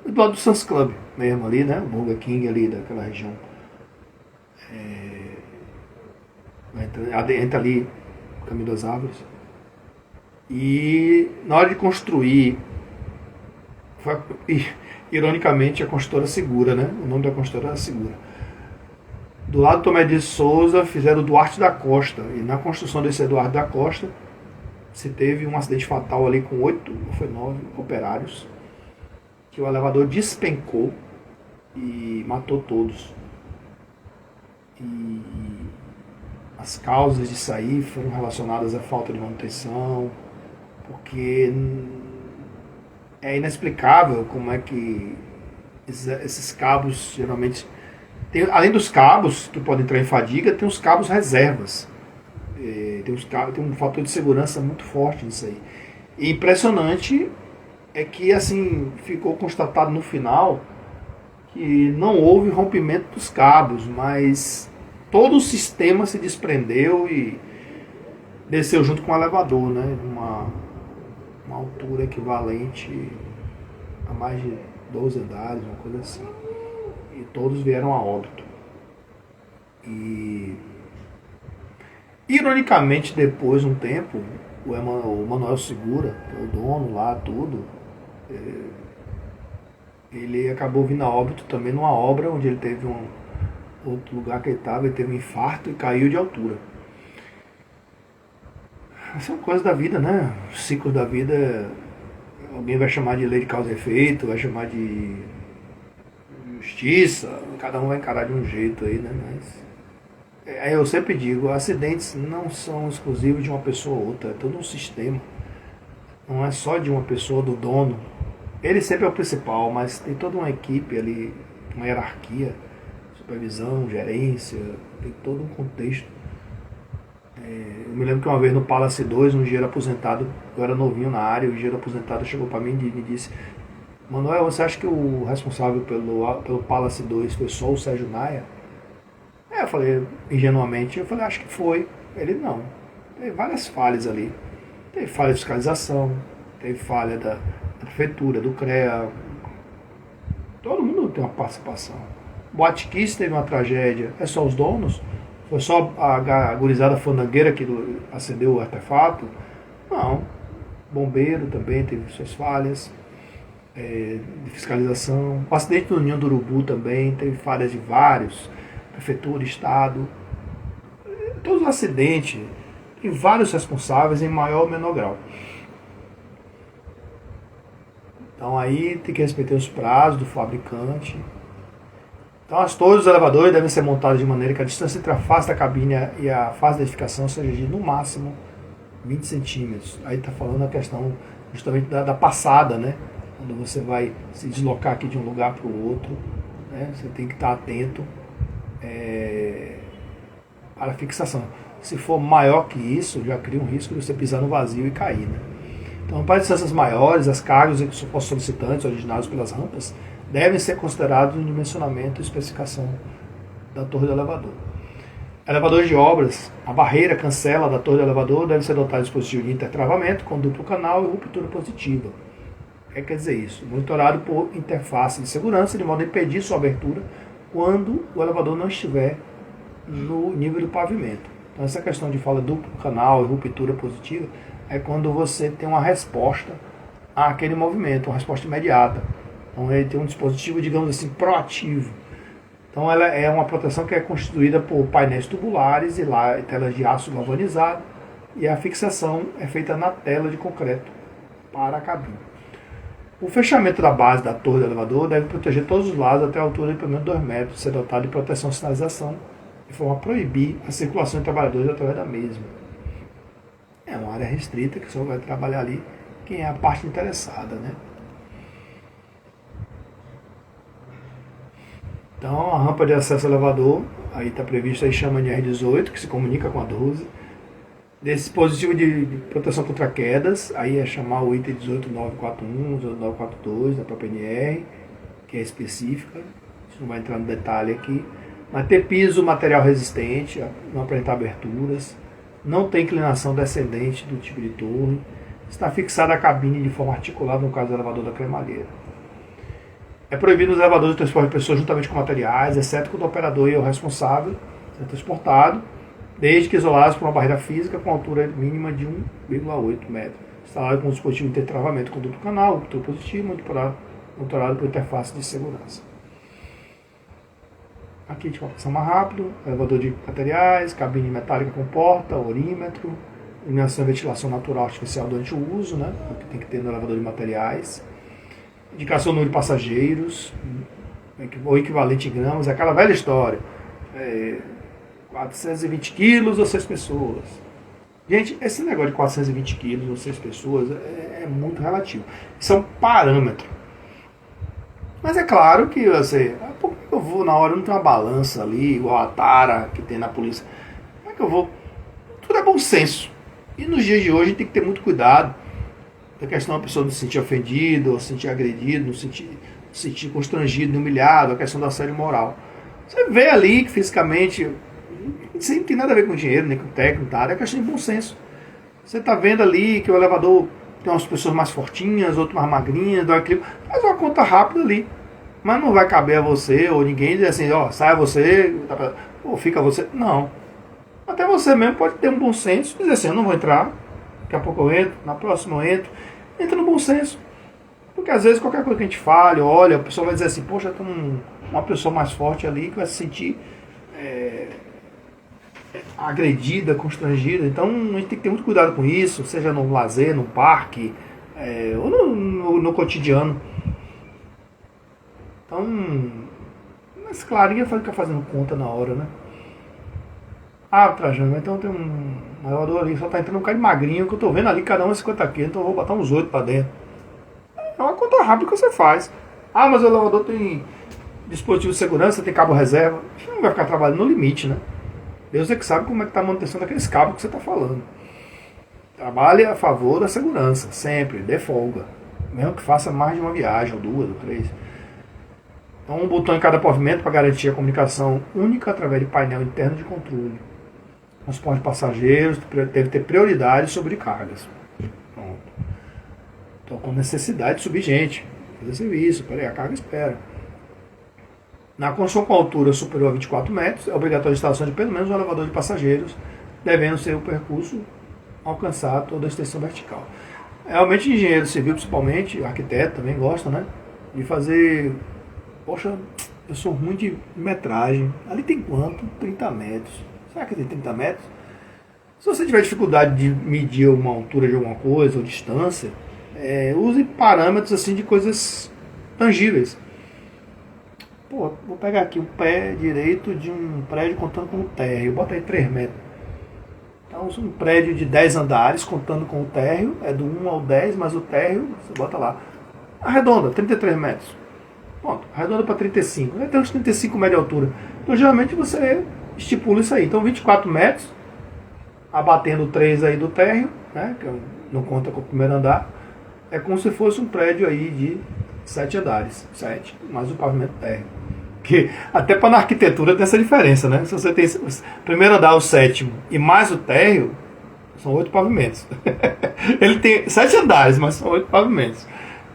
do lado do Suns Club mesmo ali, né? O Burger King ali daquela região. Entra ali, Caminho das Árvores. E na hora de construir, ironicamente, a construtora Segura, né? O nome da construtora era Segura. Do lado do Tomé de Souza fizeram o Duarte da Costa. E na construção desse Duarte da Costa se teve um acidente fatal ali com 8 ou foi 9 operários, que o elevador despencou e matou todos. E as causas disso aí foram relacionadas à falta de manutenção, porque é inexplicável como é que esses cabos geralmente além dos cabos que podem entrar em fadiga, tem os cabos reservas. Tem um fator de segurança muito forte nisso aí. E impressionante é que assim ficou constatado no final que não houve rompimento dos cabos, mas todo o sistema se desprendeu e desceu junto com o elevador, né? Uma altura equivalente a mais de 12 andares, uma coisa assim. E todos vieram a óbito. E ironicamente, depois de um tempo, o Manuel Segura, que é o dono lá, tudo, ele acabou vindo a óbito também numa obra onde ele teve outro lugar que ele estava, ele teve um infarto e caiu de altura. São coisas da vida, né? Os ciclos da vida, alguém vai chamar de lei de causa e efeito, vai chamar de justiça, cada um vai encarar de um jeito aí, né? Mas eu sempre digo, acidentes não são exclusivos de uma pessoa ou outra, é todo um sistema. Não é só de uma pessoa, do dono. Ele sempre é o principal, mas tem toda uma equipe ali, uma hierarquia, supervisão, gerência, tem todo um contexto. Eu me lembro que uma vez no Palace 2, um engenheiro aposentado, eu era novinho na área, o engenheiro aposentado chegou para mim e me disse: Manuel, você acha que o responsável pelo Palace 2 foi só o Sérgio Naia? Eu falei, ingenuamente, acho que foi. Ele, não. Teve várias falhas ali. Teve falha de fiscalização, teve falha da prefeitura, do CREA. Todo mundo tem uma participação. Boate Kiss teve uma tragédia. É só os donos? Foi só a gurizada fandangueira que acendeu o artefato? Não. Bombeiro também teve suas falhas de fiscalização. O acidente do Ninho do Urubu também teve falhas de vários. Prefeitura, Estado. Todos os acidentes tem vários responsáveis em maior ou menor grau. Então aí tem que respeitar os prazos do fabricante. Então as torres dos elevadores devem ser montadas de maneira que a distância entre a face da cabine e a face da edificação seja de no máximo 20 centímetros. Aí está falando a questão justamente da passada, né? Quando você vai se deslocar aqui de um lugar para o outro, né? Você tem que estar atento para a fixação. Se for maior que isso, já cria um risco de você pisar no vazio e cair, né? Então, para distâncias maiores, as cargas que os solicitantes originados pelas rampas devem ser considerados no dimensionamento e especificação da torre do elevador. Elevadores de obras, a barreira cancela da torre do elevador deve ser dotada de dispositivo de intertravamento com duplo canal e ruptura positiva. O que quer dizer isso? Monitorado por interface de segurança, de modo a impedir sua abertura quando o elevador não estiver no nível do pavimento. Então, essa questão de fala duplo canal e ruptura positiva é quando você tem uma resposta àquele movimento, uma resposta imediata. Então, ele tem um dispositivo, digamos assim, proativo. Então, ela é uma proteção que é constituída por painéis tubulares e lá telas de aço galvanizado, e a fixação é feita na tela de concreto para a cabine. O fechamento da base da torre do elevador deve proteger todos os lados até a altura de pelo menos 2 metros, ser dotado de proteção e sinalização, de forma a proibir a circulação de trabalhadores através da mesma. É uma área restrita que só vai trabalhar ali quem é a parte interessada, né? Então, a rampa de acesso ao elevador, aí está previsto aí chama de R18, que se comunica com a 12. Dispositivo de proteção contra quedas, aí é chamar o item 18941, 18942 da própria NR, que é específica, isso não vai entrar no detalhe aqui. Mas ter piso, material resistente, não apresentar aberturas, não tem inclinação descendente do tipo de torre, está fixada a cabine de forma articulada no caso do elevador da cremalheira. É proibido os elevadores de transporte de pessoas juntamente com materiais, exceto quando o operador e o responsável ser transportado, desde que isolados por uma barreira física com altura mínima de 1,8 metros. Instalado com um dispositivo de intertravamento com duplo canal, ruptura positiva, monitorado por interface de segurança. Aqui de operação mais rápido, elevador de materiais, cabine metálica com porta, orímetro, iluminação e ventilação natural artificial durante o uso, né? O que tem que ter no elevador de materiais. Indicação do número de passageiros, ou equivalente em gramas, é aquela velha história. 420 quilos ou 6 pessoas. Gente, esse negócio de 420 quilos ou 6 pessoas é muito relativo. Isso é um parâmetro. Mas é claro que você. Por que eu vou na hora? Não tem uma balança ali, igual a tara que tem na polícia. Como é que eu vou? Tudo é bom senso. E nos dias de hoje a gente tem que ter muito cuidado. A questão da pessoa não se sentir ofendida, ou se sentir agredido, não se sentir constrangido, humilhado, a questão da assédio moral. Você vê ali que fisicamente isso não tem nada a ver com dinheiro, nem com técnico, nada, é questão de bom senso. Você está vendo ali que o elevador tem umas pessoas mais fortinhas, outras mais magrinhas, dá aquilo, faz uma conta rápida ali. Mas não vai caber a você ou ninguém dizer assim, ó, sai você, ou fica você. Não. Até você mesmo pode ter um bom senso e dizer assim, eu não vou entrar, daqui a pouco eu entro, na próxima eu entro. Entra no bom senso. Porque às vezes qualquer coisa que a gente fale, olha, a pessoa vai dizer assim, poxa, tem uma pessoa mais forte ali que vai se sentir agredida, constrangida. Então a gente tem que ter muito cuidado com isso, seja no lazer, no parque, ou no cotidiano. Então, mas claro, ninguém fica fazendo conta na hora, né? Ah, Trajano, então tem um elevador ali, só tá entrando um cara de magrinho, que eu tô vendo ali, cada um é 50 quilos, então eu vou botar uns 8 pra dentro. É uma conta rápida que você faz. Ah, mas o elevador tem dispositivo de segurança, tem cabo reserva. Você não vai ficar trabalhando no limite, né? Deus é que sabe como é que tá a manutenção daqueles cabos que você tá falando. Trabalhe a favor da segurança, sempre, dê folga. Mesmo que faça mais de uma viagem, ou duas, ou três. Então, um botão em cada pavimento para garantir a comunicação única através de painel interno de controle. Transporte de passageiros deve ter prioridade sobre cargas. Pronto. Estou com necessidade de subir gente, fazer serviço, peraí, a carga espera. Na construção com altura superior a 24 metros, é obrigatória a instalação de pelo menos um elevador de passageiros, devendo ser o percurso alcançar toda a extensão vertical. Realmente, engenheiro civil, principalmente, arquiteto também gosta, né? De fazer. Poxa, eu sou ruim de metragem. Ali tem quanto? 30 metros. Será que tem 30 metros? Se você tiver dificuldade de medir uma altura de alguma coisa ou distância, use parâmetros assim de coisas tangíveis. Pô, vou pegar aqui o pé direito de um prédio contando com o térreo. Bota aí 3 metros. Então, um prédio de 10 andares contando com o térreo, é do 1 ao 10, mas o térreo, você bota lá. Arredonda, 33 metros. Pronto, arredonda para 35. Vai ter uns 35 metros de altura. Então, geralmente, você estipula isso aí. Então, 24 metros, abatendo 3 aí do térreo, né, que não conta com o primeiro andar, é como se fosse um prédio aí de 7 andares. 7, mais o pavimento térreo. Que até para na arquitetura tem essa diferença, né? Se você tem o primeiro andar, o sétimo, e mais o térreo, são 8 pavimentos. Ele tem 7 andares, mas são 8 pavimentos.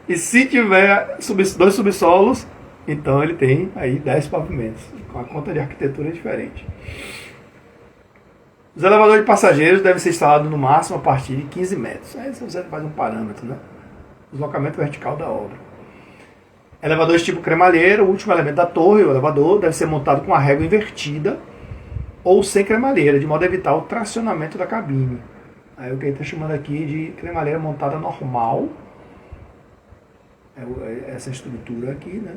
E se tiver 2 subsolos, então ele tem aí 10 pavimentos. Com a conta de arquitetura é diferente. Os elevadores de passageiros devem ser instalados no máximo a partir de 15 metros. Aí você faz um parâmetro, né? Deslocamento vertical da obra. Elevadores tipo cremalheira, o último elemento da torre, o elevador, deve ser montado com a régua invertida ou sem cremalheira, de modo a evitar o tracionamento da cabine. Aí o que ele está chamando aqui de cremalheira montada normal. Essa estrutura aqui, né?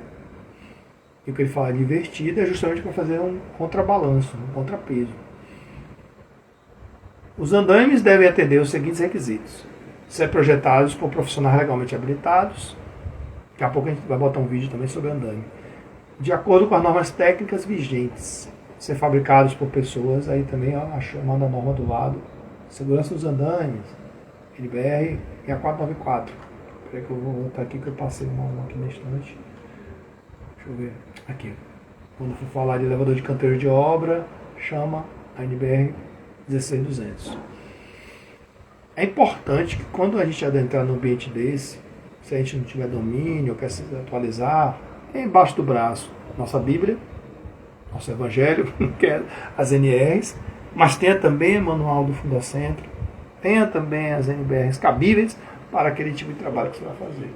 E o que ele fala de invertida é justamente para fazer um contrabalanço, um contrapeso. Os andaimes devem atender os seguintes requisitos: ser projetados por profissionais legalmente habilitados. Daqui a pouco a gente vai botar um vídeo também sobre andaime. De acordo com as normas técnicas vigentes. Ser fabricados por pessoas, aí também ó, chamando a norma do lado. Segurança dos andaimes, NBR 6494. Espera que eu vou voltar aqui que eu passei uma aqui na estante. Deixa eu ver. Aqui. Quando for falar de elevador de canteiro de obra, chama a NBR 16200. É importante que quando a gente adentrar num ambiente desse, se a gente não tiver domínio, quer se atualizar, tem embaixo do braço nossa Bíblia, nosso Evangelho, que é as NRs, mas tenha também o manual do Fundacentro, tenha também as NBRs cabíveis para aquele tipo de trabalho que você vai fazer.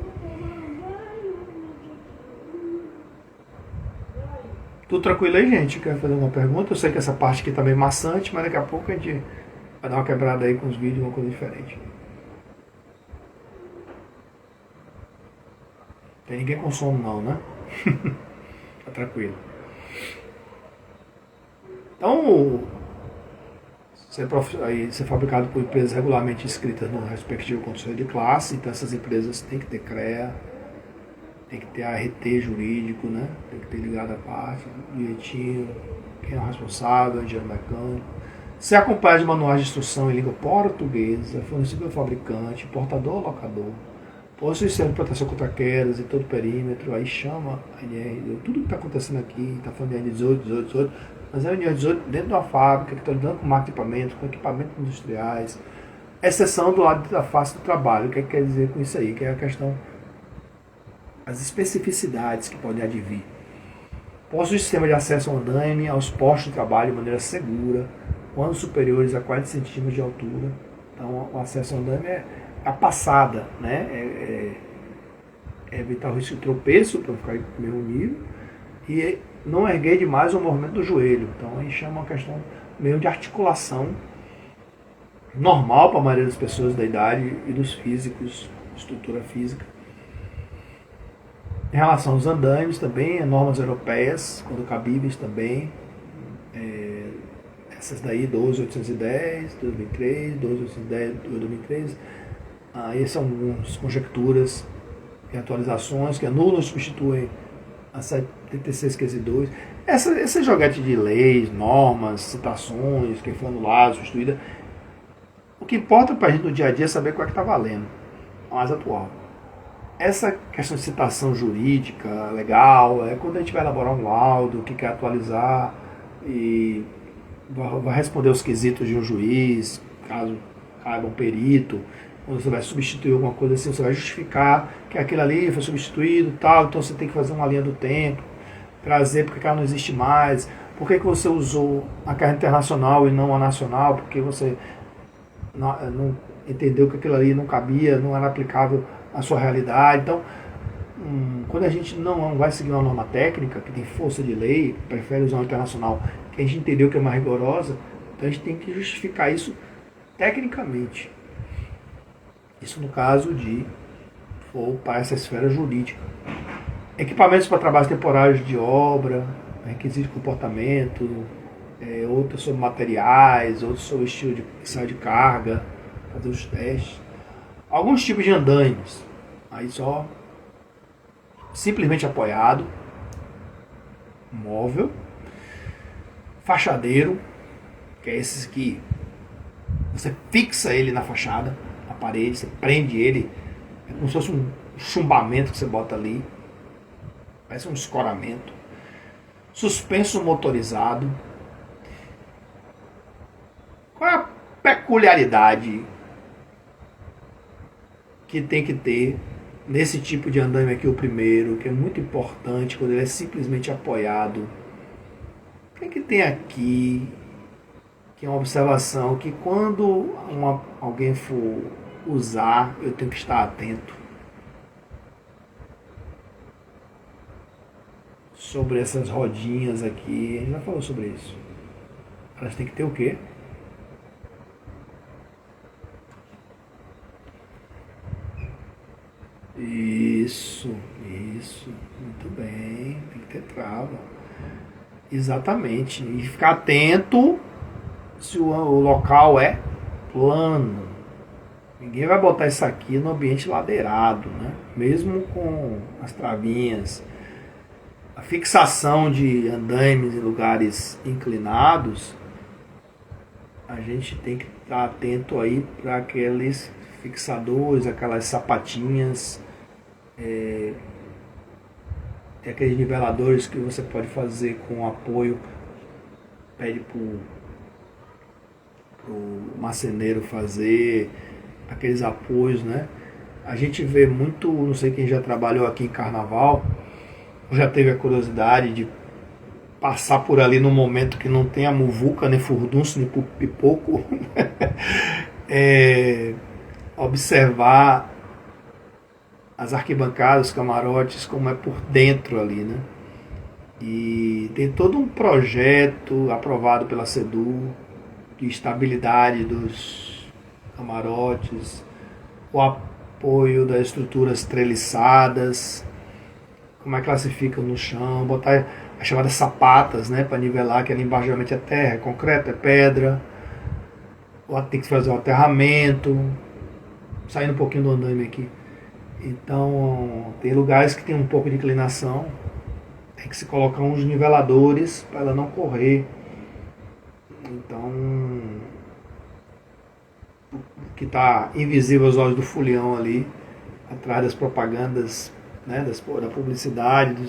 Tudo tranquilo aí, gente? Quer fazer uma pergunta? Eu sei que essa parte aqui tá meio maçante, mas daqui a pouco a gente vai dar uma quebrada aí com os vídeos, uma coisa diferente. Tem ninguém com sono não, né? Tá tranquilo. Então, ser fabricado por empresas regularmente inscritas no respectivo conselho de classe. Então essas empresas têm que ter CREA, tem que ter ART jurídico, né? Tem que ter ligado a parte direitinho, quem é o responsável, engenheiro mecânico. Ser acompanhado de manuais de instrução em língua portuguesa, fornecido pelo fabricante, importador ou locador. Possui sistema de proteção contra quedas em todo o perímetro, aí chama a NR, tudo que está acontecendo aqui, está falando de NR18, mas é a NR18 dentro da fábrica, que está lidando com máquina de equipamento, com equipamentos industriais, exceção do lado da face do trabalho. O que quer dizer com isso aí? Que é a questão, as especificidades que podem advir. Possui sistema de acesso ao andaime aos postos de trabalho de maneira segura, quando superiores a 40 centímetros de altura. Então o acesso ao andaime é a passada, né? Evitar o risco de tropeço para ficar no mesmo nível e não erguer demais o movimento do joelho. Então aí chama uma questão meio de articulação normal para a maioria das pessoas da idade e dos físicos, estrutura física. Em relação aos andaimes também, normas europeias, quando cabíveis também, essas daí, 12810, 2003, 12810, 2013, aí são algumas conjecturas e atualizações que anulam e substituem a 76.2. Esse joguete de leis, normas, citações, que foi anulado, substituída, o que importa para a gente no dia a dia é saber qual é que está valendo, a mais atual. Essa questão de citação jurídica, legal, é quando a gente vai elaborar um laudo, que quer atualizar e vai responder os quesitos de um juiz, caso caiba um perito, quando você vai substituir alguma coisa assim, você vai justificar que aquilo ali foi substituído e tal, então você tem que fazer uma linha do tempo, trazer porque ela não existe mais, por que você usou a carta internacional e não a nacional, porque você não entendeu que aquilo ali não cabia, não era aplicável à sua realidade. Então, quando a gente não vai seguir uma norma técnica, que tem força de lei, prefere usar uma internacional, que a gente entendeu que é mais rigorosa, então a gente tem que justificar isso tecnicamente. Isso no caso de for para essa esfera jurídica. Equipamentos para trabalhos temporários de obra, requisitos de comportamento, outros sobre materiais, outros sobre estilo de ensaio de carga, fazer os testes. Alguns tipos de andaimes, aí só simplesmente apoiado, móvel, fachadeiro, que é esses que você fixa ele na fachada, na parede, você prende ele, é como se fosse um chumbamento que você bota ali, parece um escoramento. Suspenso motorizado. Qual é a peculiaridade que tem que ter nesse tipo de andaime aqui, o primeiro, que é muito importante quando ele é simplesmente apoiado? O que é que tem aqui, que é uma observação que quando alguém for usar, eu tenho que estar atento sobre essas rodinhas aqui. A gente já falou sobre isso. Elas têm que ter o quê? Isso, muito bem, tem que ter trava. Exatamente, e ficar atento se o local é plano. Ninguém vai botar isso aqui no ambiente ladeirado, né? Mesmo com as travinhas. A fixação de andaimes em lugares inclinados, a gente tem que estar atento aí para aqueles fixadores, aquelas sapatinhas, tem aqueles niveladores que você pode fazer com apoio, pede para o marceneiro fazer aqueles apoios, né? A gente vê muito, não sei quem já trabalhou aqui em carnaval, já teve a curiosidade de passar por ali no momento que não tem a muvuca, nem furdunço, nem pipoco, observar as arquibancadas, os camarotes, como é por dentro ali, né? E tem todo um projeto aprovado pela CEDU de estabilidade dos camarotes, o apoio das estruturas treliçadas, como é que elas ficam no chão, botar as chamadas sapatas, né, para nivelar, que ali embaixo geralmente é terra, é concreto, é pedra. tem que fazer o aterramento, saindo um pouquinho do andaime aqui. Então, tem lugares que tem um pouco de inclinação, tem que se colocar uns niveladores para ela não correr. Então, que está invisível aos olhos do folião ali, atrás das propagandas, né, da publicidade,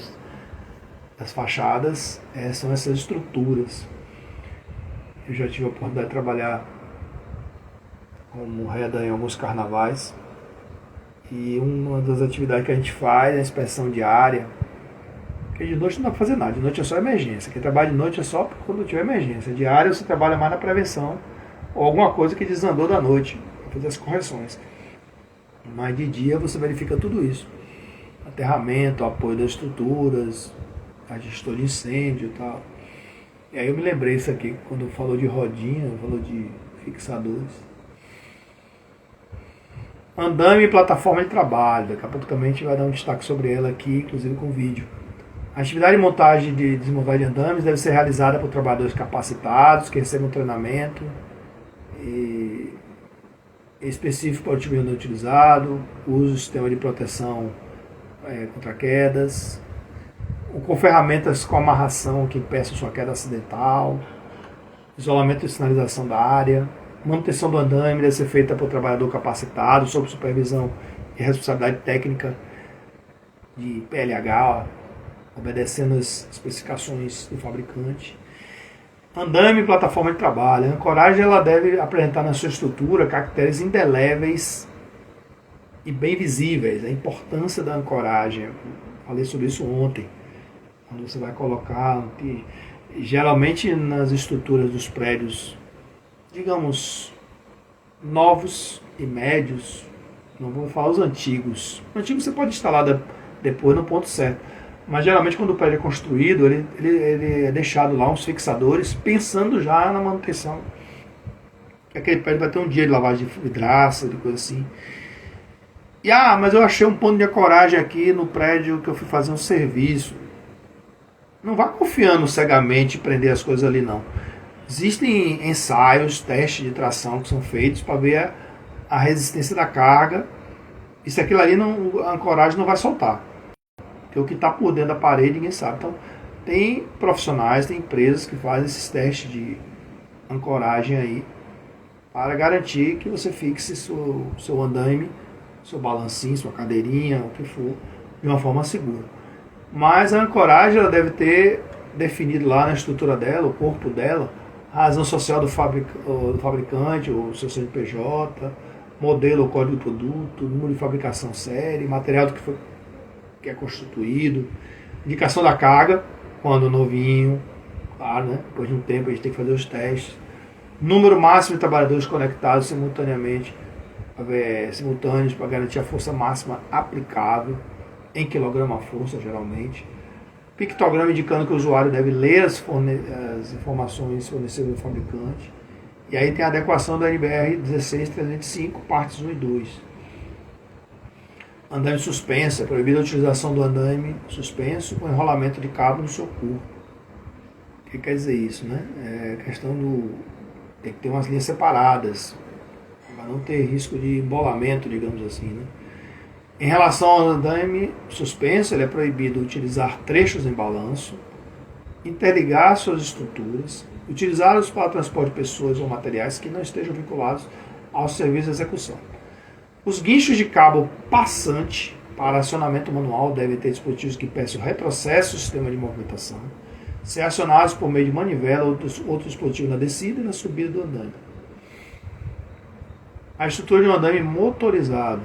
das fachadas, são essas estruturas. Eu já tive a oportunidade de trabalhar como reda em alguns carnavais, e uma das atividades que a gente faz é a inspeção diária, porque de noite não dá para fazer nada, de noite é só emergência. Quem trabalha de noite é só quando tiver emergência. Diária você trabalha mais na prevenção, ou alguma coisa que desandou da noite, para fazer as correções. Mas de dia você verifica tudo isso. Aterramento, apoio das estruturas, a gestor de incêndio e tal. E aí eu me lembrei isso aqui, quando falou de rodinha, falou de fixadores. Andame e plataforma de trabalho. Daqui a pouco também a gente vai dar um destaque sobre ela aqui, inclusive com vídeo. A atividade de montagem e desmontagem de andames deve ser realizada por trabalhadores capacitados, que recebam treinamento específico para o tipo de andame utilizado, uso do sistema de proteção contra quedas, com ferramentas com amarração que impeçam sua queda acidental, isolamento e sinalização da área. Manutenção do andame deve ser feita por trabalhador capacitado, sob supervisão e responsabilidade técnica de PLH, obedecendo as especificações do fabricante. Andame e plataforma de trabalho. A ancoragem ela deve apresentar na sua estrutura caracteres indeléveis e bem visíveis. A importância da ancoragem, falei sobre isso ontem. Quando você vai colocar, geralmente nas estruturas dos prédios, digamos, novos e médios, não vou falar os antigos. O antigo você pode instalar depois no ponto certo. Mas geralmente quando o prédio é construído, ele é deixado lá uns fixadores, pensando já na manutenção. Aquele prédio vai ter um dia de lavagem de vidraça, de coisa assim. E mas eu achei um ponto de ancoragem aqui no prédio que eu fui fazer um serviço. Não vá confiando cegamente em prender as coisas ali não. Existem ensaios, testes de tração que são feitos para ver a resistência da carga. E se aquilo ali a ancoragem não vai soltar. Porque o que está por dentro da parede ninguém sabe. Então, tem profissionais, tem empresas que fazem esses testes de ancoragem aí para garantir que você fixe seu andaime, seu balancinho, sua cadeirinha, o que for, de uma forma segura. Mas a ancoragem ela deve ter definido lá na estrutura dela, o corpo dela, a razão social do fabricante, o seu CNPJ, modelo ou código de produto, número de fabricação série, material que é constituído, indicação da carga, quando novinho, claro, né? Depois de um tempo a gente tem que fazer os testes, número máximo de trabalhadores conectados simultaneos para garantir a força máxima aplicável, em quilograma-força geralmente, pictograma indicando que o usuário deve ler as informações fornecidas do fabricante, e aí tem a adequação da NBR 16305, partes 1 e 2. Andame suspenso, é proibida a utilização do andame suspenso com enrolamento de cabo no seu corpo. O que quer dizer isso, né? É questão tem que ter umas linhas separadas, para não ter risco de embolamento, digamos assim, né? Em relação ao andame suspenso, ele é proibido utilizar trechos em balanço, interligar suas estruturas, utilizá-los para transporte de pessoas ou materiais que não estejam vinculados ao serviço de execução. Os guinchos de cabo passante para acionamento manual devem ter dispositivos que impeçam o retrocesso do sistema de movimentação, ser acionados por meio de manivela ou outro dispositivo na descida e na subida do andame. A estrutura de um andame motorizado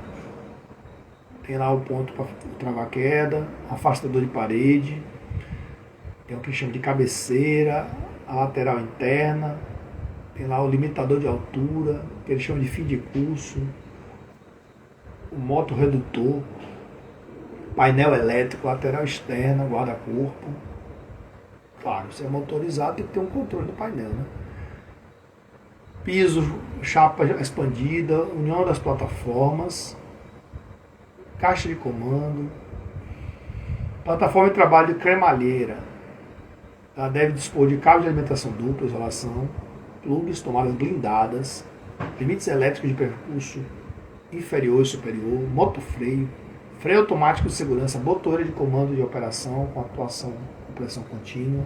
tem lá o ponto para travar queda, afastador de parede, tem o que chama de cabeceira, a lateral interna, tem lá o limitador de altura, que eles chamam de fim de curso, o motorredutor, painel elétrico, lateral externa, guarda-corpo. Claro, se é motorizado tem que ter um controle do painel, né? Piso, chapa expandida, união das plataformas, caixa de comando, plataforma de trabalho de cremalheira. Ela deve dispor de cabo de alimentação dupla, isolação, plugs, tomadas blindadas, limites elétricos de percurso inferior e superior, motofreio, freio automático de segurança, botoeira de comando de operação com atuação com pressão contínua.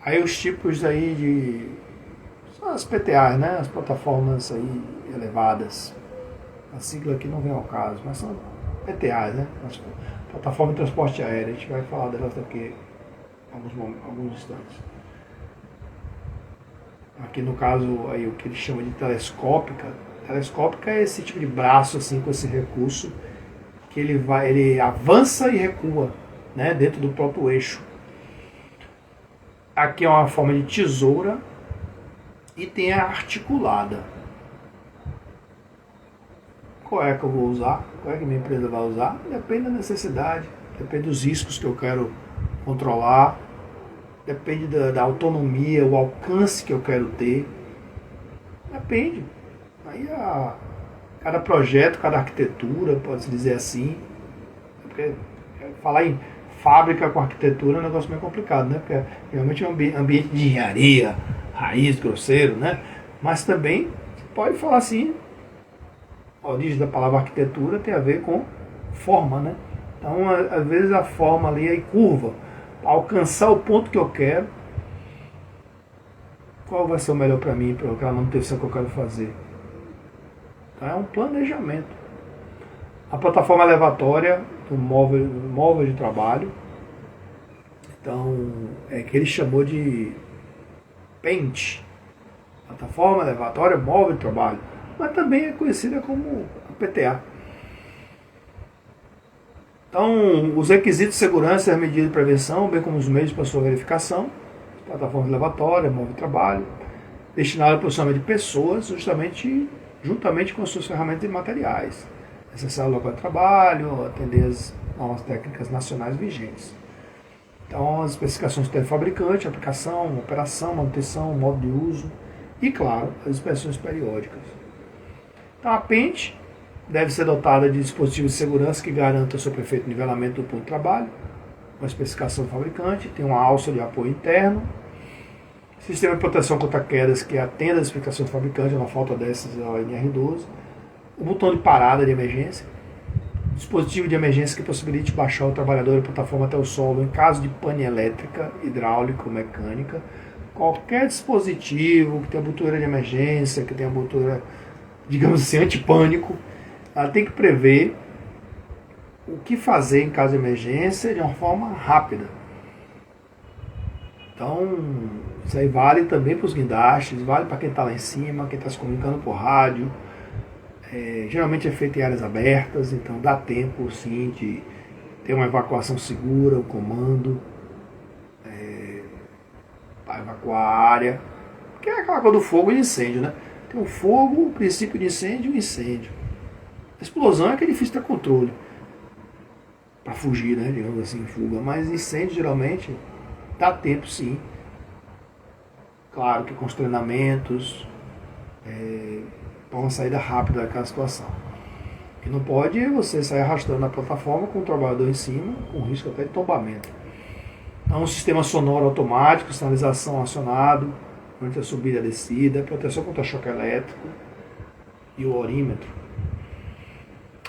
Aí os tipos aí de... são as PTAs, né? As plataformas aí elevadas. A sigla aqui não vem ao caso, mas são PTAs, né? As plataformas de transporte aéreo. A gente vai falar delas daqui a alguns instantes. Aqui no caso aí o que eles chamam de telescópica. Telescópica é esse tipo de braço assim com esse recurso que ele avança e recua, né, dentro do próprio eixo. Aqui é uma forma de tesoura e tem a articulada. Qual é que eu vou usar? Qual é que minha empresa vai usar? Depende da necessidade, depende dos riscos que eu quero controlar, depende da autonomia, o alcance que eu quero ter. Depende. Aí cada projeto, cada arquitetura, pode-se dizer assim, porque falar em fábrica com arquitetura é um negócio meio complicado, né? Porque realmente é um ambiente de engenharia, raiz, grosseiro, né? Mas também pode falar assim, a origem da palavra arquitetura tem a ver com forma, né? Então, às vezes a forma ali é curva, para alcançar o ponto que eu quero, qual vai ser o melhor para mim, para aquela manutenção que eu quero fazer. Então, é um planejamento. A plataforma elevatória do móvel de trabalho, então é que ele chamou de PENT, plataforma elevatória móvel de trabalho, mas também é conhecida como a PTA. Então, os requisitos de segurança e as medidas de prevenção, bem como os meios para sua verificação, plataforma elevatória, móvel de trabalho, destinada ao posicionamento de pessoas, juntamente com as suas ferramentas e materiais, necessário ao local de trabalho, atender as normas técnicas nacionais vigentes. Então, as especificações do fabricante, aplicação, operação, manutenção, modo de uso e, claro, as inspeções periódicas. Então, a PENT deve ser dotada de dispositivos de segurança que garantam o seu perfeito nivelamento do ponto de trabalho, com a especificação do fabricante, tem uma alça de apoio interno, sistema de proteção contra quedas que atenda às especificações do fabricante, na falta dessas é o NR12, o botão de parada de emergência, dispositivo de emergência que possibilite baixar o trabalhador da plataforma até o solo em caso de pane elétrica, hidráulica ou mecânica, qualquer dispositivo que tenha botoeira de emergência, que tenha botoeira, digamos assim, antipânico, ela tem que prever o que fazer em caso de emergência de uma forma rápida. Então, isso aí vale também para os guindastes, vale para quem está lá em cima, quem está se comunicando por rádio. Geralmente é feito em áreas abertas, então dá tempo sim de ter uma evacuação segura, o comando para evacuar a área, que é aquela coisa do fogo e incêndio, né? Tem o fogo, o princípio de incêndio e o incêndio. A explosão é que é difícil ter controle para fugir, né? Digamos assim, fuga, mas incêndio geralmente dá tempo sim. Claro que com os treinamentos, para uma saída rápida daquela situação. O que não pode é você sair arrastando na plataforma com o trabalhador em cima, com risco até de tombamento. Então, um sistema sonoro automático, sinalização acionado durante a subida e a descida, proteção contra choque elétrico e o orímetro.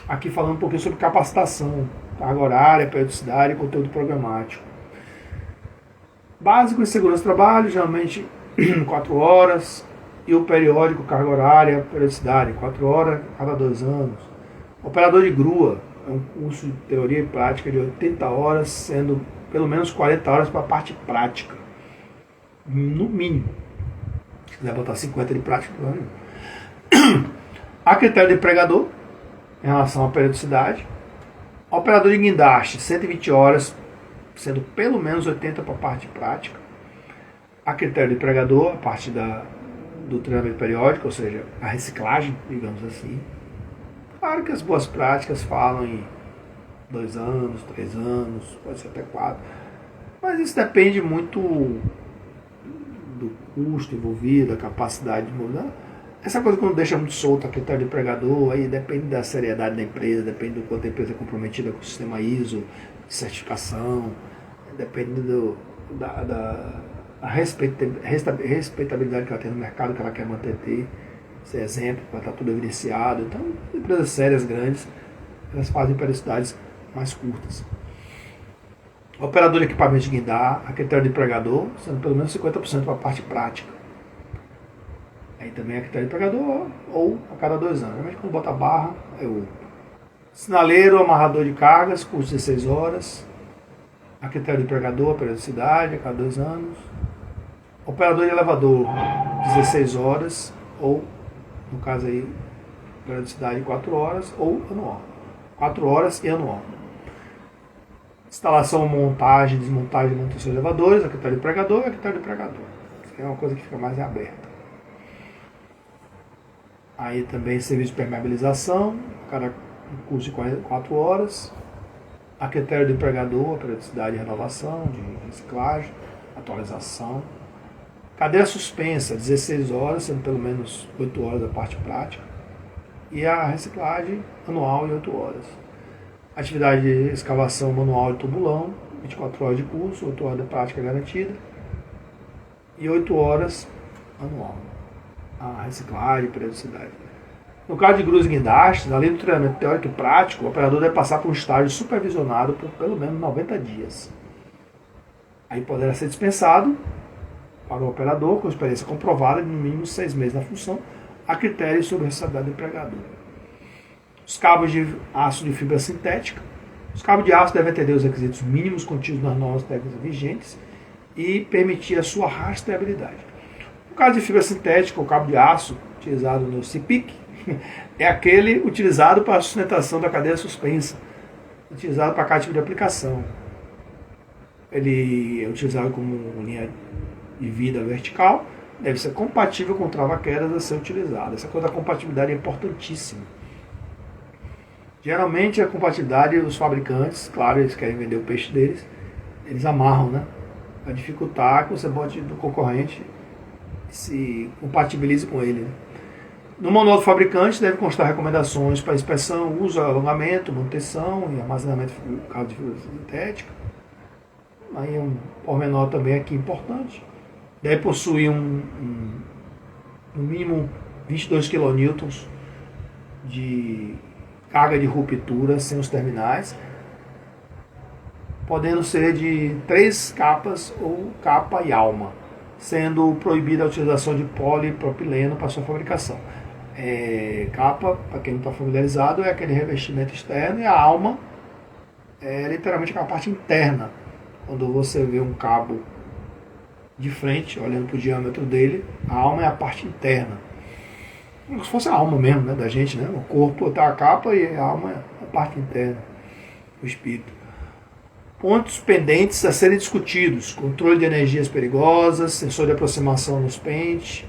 Aqui falando um pouquinho sobre capacitação, carga horária, periodicidade e conteúdo programático. Básico em segurança do trabalho, geralmente 4 horas, e o periódico, carga horária, periodicidade, 4 horas a cada 2 anos. Operador de grua, é um curso de teoria e prática de 80 horas, sendo pelo menos 40 horas para a parte prática, no mínimo. Se quiser botar 50 de prática, não é. A critério do empregador, em relação à periodicidade. Operador de guindaste, 120 horas, sendo pelo menos 80 para a parte prática. A critério do empregador, a parte do treinamento periódico, ou seja, a reciclagem, digamos assim. Claro que as boas práticas falam em 2 anos, 3 anos, pode ser até 4. Mas isso depende muito do custo envolvido, da capacidade de mudar. Essa coisa quando deixa muito solta a critério do empregador, aí depende da seriedade da empresa, depende do quanto a empresa é comprometida com o sistema ISO, de certificação, depende da respeitabilidade que ela tem no mercado, que ela quer manter. ser exemplo, vai estar tudo evidenciado. Então, empresas sérias, grandes, elas fazem periodicidades mais curtas. Operador de equipamento de guindar, a critério de empregador, sendo pelo menos 50% para a parte prática. Aí também é critério de empregador ou a cada 2 anos. Realmente quando bota a barra, é o sinaleiro, amarrador de cargas, curso de 16 horas. A critério de empregador, periodicidade, a cada 2 anos. Operador de elevador, 16 horas, ou, no caso aí, periodicidade 4 horas, ou anual. 4 horas e anual. Instalação, montagem, desmontagem e manutenção de elevadores, a critério de empregador e a critério de empregador. Isso é uma coisa que fica mais aberta. Aí também serviço de permeabilização, cada curso de 4 horas. A critério do empregador, a periodicidade de renovação, de reciclagem, atualização. Cadeira suspensa, 16 horas, sendo pelo menos 8 horas da parte prática. E a reciclagem anual em 8 horas. Atividade de escavação manual de tubulão, 24 horas de curso, 8 horas de prática garantida. E 8 horas anual. A reciclagem, periodicidade. No caso de grus e guindastes, além do treinamento teórico e prático, o operador deve passar por um estágio supervisionado por pelo menos 90 dias. Aí poderá ser dispensado para o operador com experiência comprovada de no mínimo 6 meses na função, a critério sobre a responsabilidade do empregador. Os cabos de aço de fibra sintética. Os cabos de aço devem atender os requisitos mínimos contidos nas normas técnicas vigentes e permitir a sua rastreabilidade. No caso de fibra sintética, o cabo de aço utilizado no CIPIC é aquele utilizado para a sustentação da cadeira suspensa, utilizado para cada tipo de aplicação. Ele é utilizado como linha de vida vertical, deve ser compatível com trava-quedas a ser utilizado. Essa coisa da compatibilidade é importantíssima. Geralmente a compatibilidade dos fabricantes, claro, eles querem vender o peixe deles, eles amarram, né? Para dificultar que você bote do concorrente e se compatibilize com ele. Né? No manual do fabricante deve constar recomendações para inspeção, uso, alongamento, manutenção e armazenamento do cabo de fibra sintética. Aí um pormenor também aqui importante. Deve possuir no mínimo 22 kN de carga de ruptura sem os terminais, podendo ser de 3 capas ou capa e alma, sendo proibida a utilização de polipropileno para sua fabricação. Capa, para quem não está familiarizado, é aquele revestimento externo, e a alma é literalmente aquela parte interna. Quando você vê um cabo de frente, olhando para o diâmetro dele, a alma é a parte interna. Como se fosse a alma mesmo, né, da gente, né? O corpo está a capa e a alma é a parte interna, o espírito. Pontos pendentes a serem discutidos: controle de energias perigosas, sensor de aproximação nos pentes.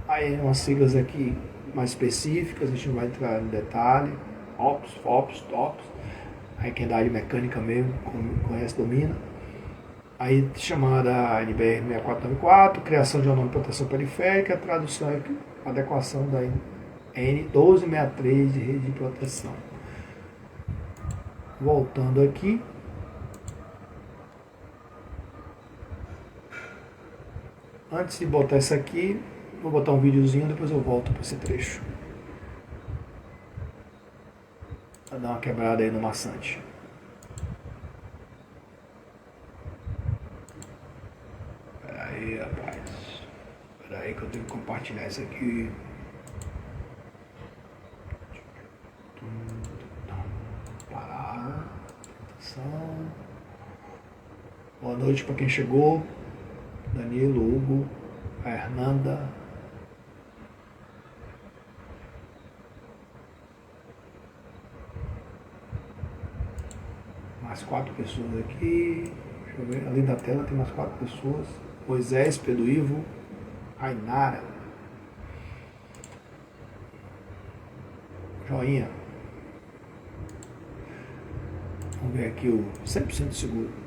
Aí umas siglas aqui mais específicas, a gente não vai entrar em detalhe. OPS, FOPS, TOPS. Aí quem é da área mecânica mesmo, conhece, domina. Aí chamada NBR 6494, criação de um nome de proteção periférica, tradução e adequação da N1263 de rede de proteção. Voltando aqui. Antes de botar isso aqui, vou botar um videozinho, depois eu volto para esse trecho. Para dar uma quebrada aí no maçante. Aí, rapaz. Espera aí que eu tenho que compartilhar isso aqui. Parar. Atenção. Boa noite para quem chegou. Danilo, Hugo, a Hernanda. Mais 4 pessoas aqui. Deixa eu ver. Além da tela tem mais 4 pessoas. Moisés, Pedro Ivo, Rainara. Joinha. Vamos ver aqui o 100% seguro.